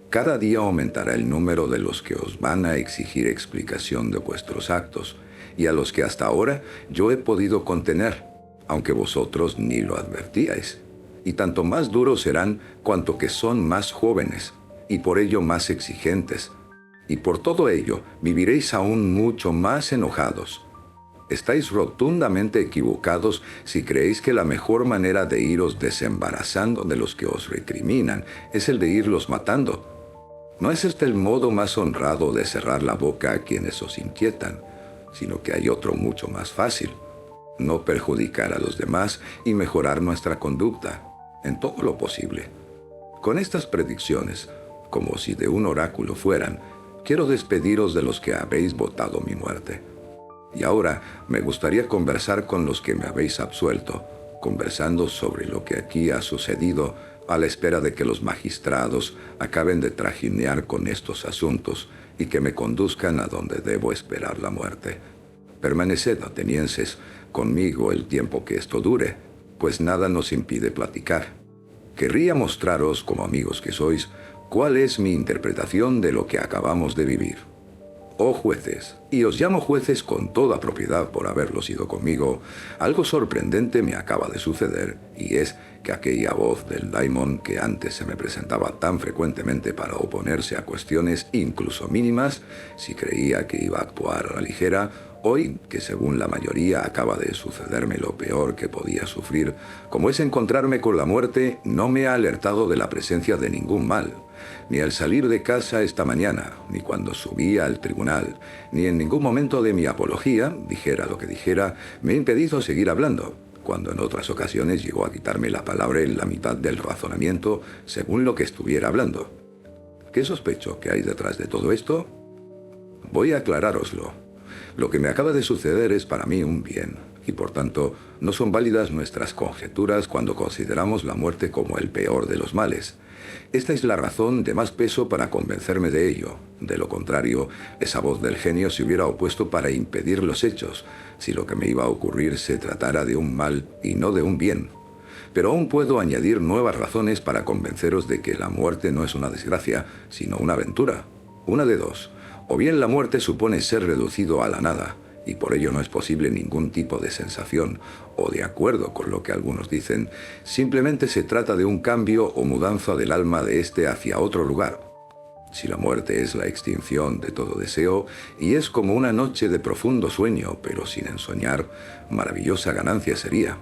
Cada día aumentará el número de los que os van a exigir explicación de vuestros actos, y a los que hasta ahora yo he podido contener, aunque vosotros ni lo advertíais. Y tanto más duros serán cuanto que son más jóvenes, y por ello más exigentes. Y por todo ello viviréis aún mucho más enojados. Estáis rotundamente equivocados si creéis que la mejor manera de iros desembarazando de los que os recriminan es el de irlos matando. No es este el modo más honrado de cerrar la boca a quienes os inquietan, sino que hay otro mucho más fácil: no perjudicar a los demás y mejorar nuestra conducta, en todo lo posible. Con estas predicciones, como si de un oráculo fueran, quiero despediros de los que habéis votado mi muerte. Y ahora me gustaría conversar con los que me habéis absuelto, conversando sobre lo que aquí ha sucedido, a la espera de que los magistrados acaben de trajinear con estos asuntos y que me conduzcan a donde debo esperar la muerte. Permaneced, atenienses, conmigo el tiempo que esto dure, pues nada nos impide platicar. Querría mostraros, como amigos que sois, cuál es mi interpretación de lo que acabamos de vivir. Oh jueces, y os llamo jueces con toda propiedad por haberlo sido conmigo, algo sorprendente me acaba de suceder, y es que aquella voz del daimon que antes se me presentaba tan frecuentemente para oponerse a cuestiones incluso mínimas, si creía que iba a actuar a la ligera, hoy, que según la mayoría acaba de sucederme lo peor que podía sufrir, como es encontrarme con la muerte, no me ha alertado de la presencia de ningún mal, ni al salir de casa esta mañana, ni cuando subía al tribunal, ni en ningún momento de mi apología, dijera lo que dijera, me ha impedido seguir hablando, cuando en otras ocasiones llegó a quitarme la palabra en la mitad del razonamiento según lo que estuviera hablando. ¿Qué sospecho que hay detrás de todo esto? Voy a aclarároslo. Lo que me acaba de suceder es para mí un bien, y por tanto no son válidas nuestras conjeturas cuando consideramos la muerte como el peor de los males. Esta es la razón de más peso para convencerme de ello. De lo contrario, esa voz del genio se hubiera opuesto para impedir los hechos, si lo que me iba a ocurrir se tratara de un mal y no de un bien. Pero aún puedo añadir nuevas razones para convenceros de que la muerte no es una desgracia, sino una aventura. Una de dos: o bien la muerte supone ser reducido a la nada, y por ello no es posible ningún tipo de sensación, o de acuerdo con lo que algunos dicen, simplemente se trata de un cambio o mudanza del alma de éste hacia otro lugar. Si la muerte es la extinción de todo deseo, y es como una noche de profundo sueño, pero sin ensoñar, maravillosa ganancia sería.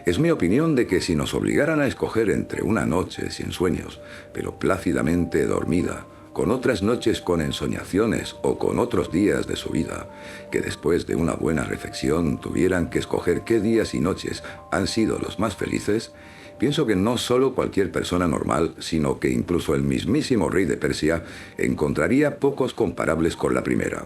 Es mi opinión de que si nos obligaran a escoger entre una noche sin sueños, pero plácidamente dormida, con otras noches con ensoñaciones o con otros días de su vida, que después de una buena reflexión tuvieran que escoger qué días y noches han sido los más felices, pienso que no solo cualquier persona normal, sino que incluso el mismísimo rey de Persia encontraría pocos comparables con la primera.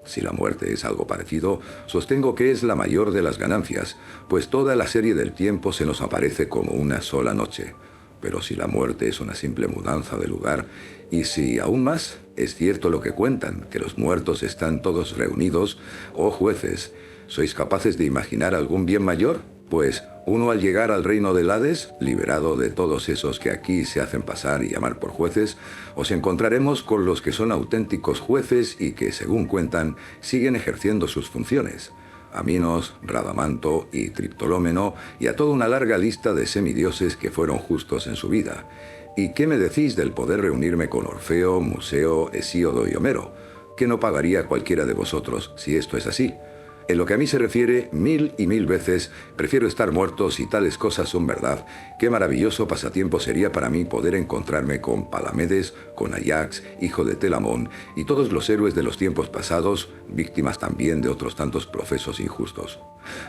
Si la muerte es algo parecido, sostengo que es la mayor de las ganancias, pues toda la serie del tiempo se nos aparece como una sola noche. Pero si la muerte es una simple mudanza de lugar, y si, aún más, es cierto lo que cuentan, que los muertos están todos reunidos, oh jueces, ¿sois capaces de imaginar algún bien mayor? Pues uno al llegar al reino del Hades, liberado de todos esos que aquí se hacen pasar y llamar por jueces, os encontraremos con los que son auténticos jueces y que, según cuentan, siguen ejerciendo sus funciones. A Minos, Radamanto y Triptolómeno, y a toda una larga lista de semidioses que fueron justos en su vida. ¿Y qué me decís del poder reunirme con Orfeo, Museo, Hesíodo y Homero? ¿Qué no pagaría cualquiera de vosotros si esto es así? En lo que a mí se refiere, 1000 y 1000 veces prefiero estar muerto si tales cosas son verdad. Qué maravilloso pasatiempo sería para mí poder encontrarme con Palamedes, con Ajax, hijo de Telamón, y todos los héroes de los tiempos pasados, víctimas también de otros tantos profesos injustos.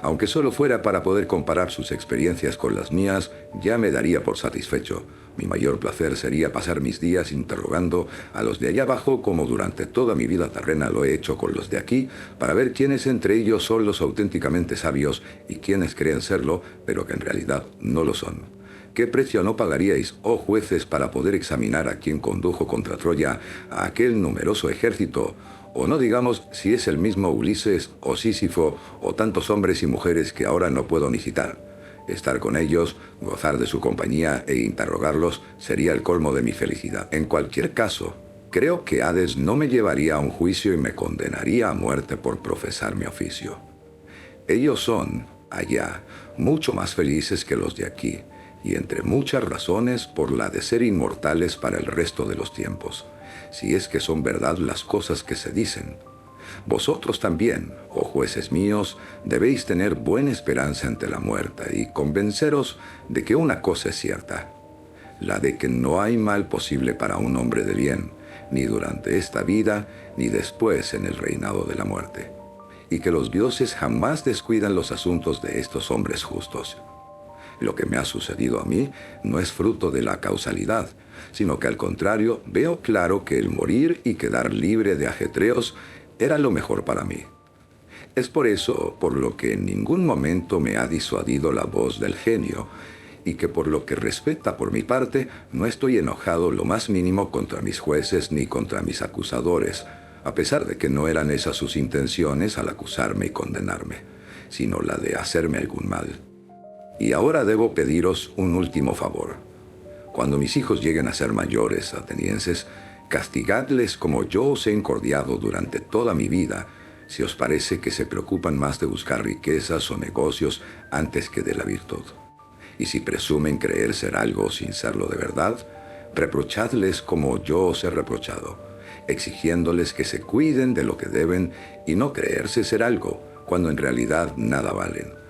Aunque solo fuera para poder comparar sus experiencias con las mías, ya me daría por satisfecho. Mi mayor placer sería pasar mis días interrogando a los de allá abajo como durante toda mi vida terrena lo he hecho con los de aquí, para ver quiénes entre ellos son los auténticamente sabios y quiénes creen serlo, pero que en realidad no lo son. ¿Qué precio no pagaríais, oh jueces, para poder examinar a quien condujo contra Troya a aquel numeroso ejército? O no digamos si es el mismo Ulises o Sísifo o tantos hombres y mujeres que ahora no puedo ni citar. Estar con ellos, gozar de su compañía e interrogarlos sería el colmo de mi felicidad. En cualquier caso, creo que Hades no me llevaría a un juicio y me condenaría a muerte por profesar mi oficio. Ellos son, allá, mucho más felices que los de aquí, y entre muchas razones por la de ser inmortales para el resto de los tiempos, si es que son verdad las cosas que se dicen. Vosotros también, oh jueces míos, debéis tener buena esperanza ante la muerte y convenceros de que una cosa es cierta, la de que no hay mal posible para un hombre de bien, ni durante esta vida, ni después en el reinado de la muerte, y que los dioses jamás descuidan los asuntos de estos hombres justos. Lo que me ha sucedido a mí no es fruto de la causalidad, sino que al contrario veo claro que el morir y quedar libre de ajetreos era lo mejor para mí. Es por eso por lo que en ningún momento me ha disuadido la voz del genio, y que por lo que respecta por mi parte, no estoy enojado lo más mínimo contra mis jueces ni contra mis acusadores, a pesar de que no eran esas sus intenciones al acusarme y condenarme, sino la de hacerme algún mal. Y ahora debo pediros un último favor. Cuando mis hijos lleguen a ser mayores, atenienses, castigadles como yo os he encordiado durante toda mi vida, si os parece que se preocupan más de buscar riquezas o negocios antes que de la virtud. Y si presumen creer ser algo sin serlo de verdad, reprochadles como yo os he reprochado, exigiéndoles que se cuiden de lo que deben y no creerse ser algo, cuando en realidad nada valen.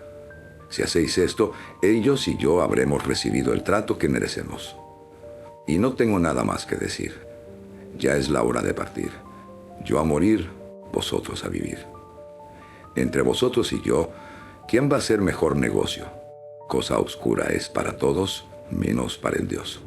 Si hacéis esto, ellos y yo habremos recibido el trato que merecemos. Y no tengo nada más que decir. Ya es la hora de partir. Yo a morir, vosotros a vivir. Entre vosotros y yo, ¿quién va a hacer mejor negocio? Cosa oscura es para todos, menos para el Dios.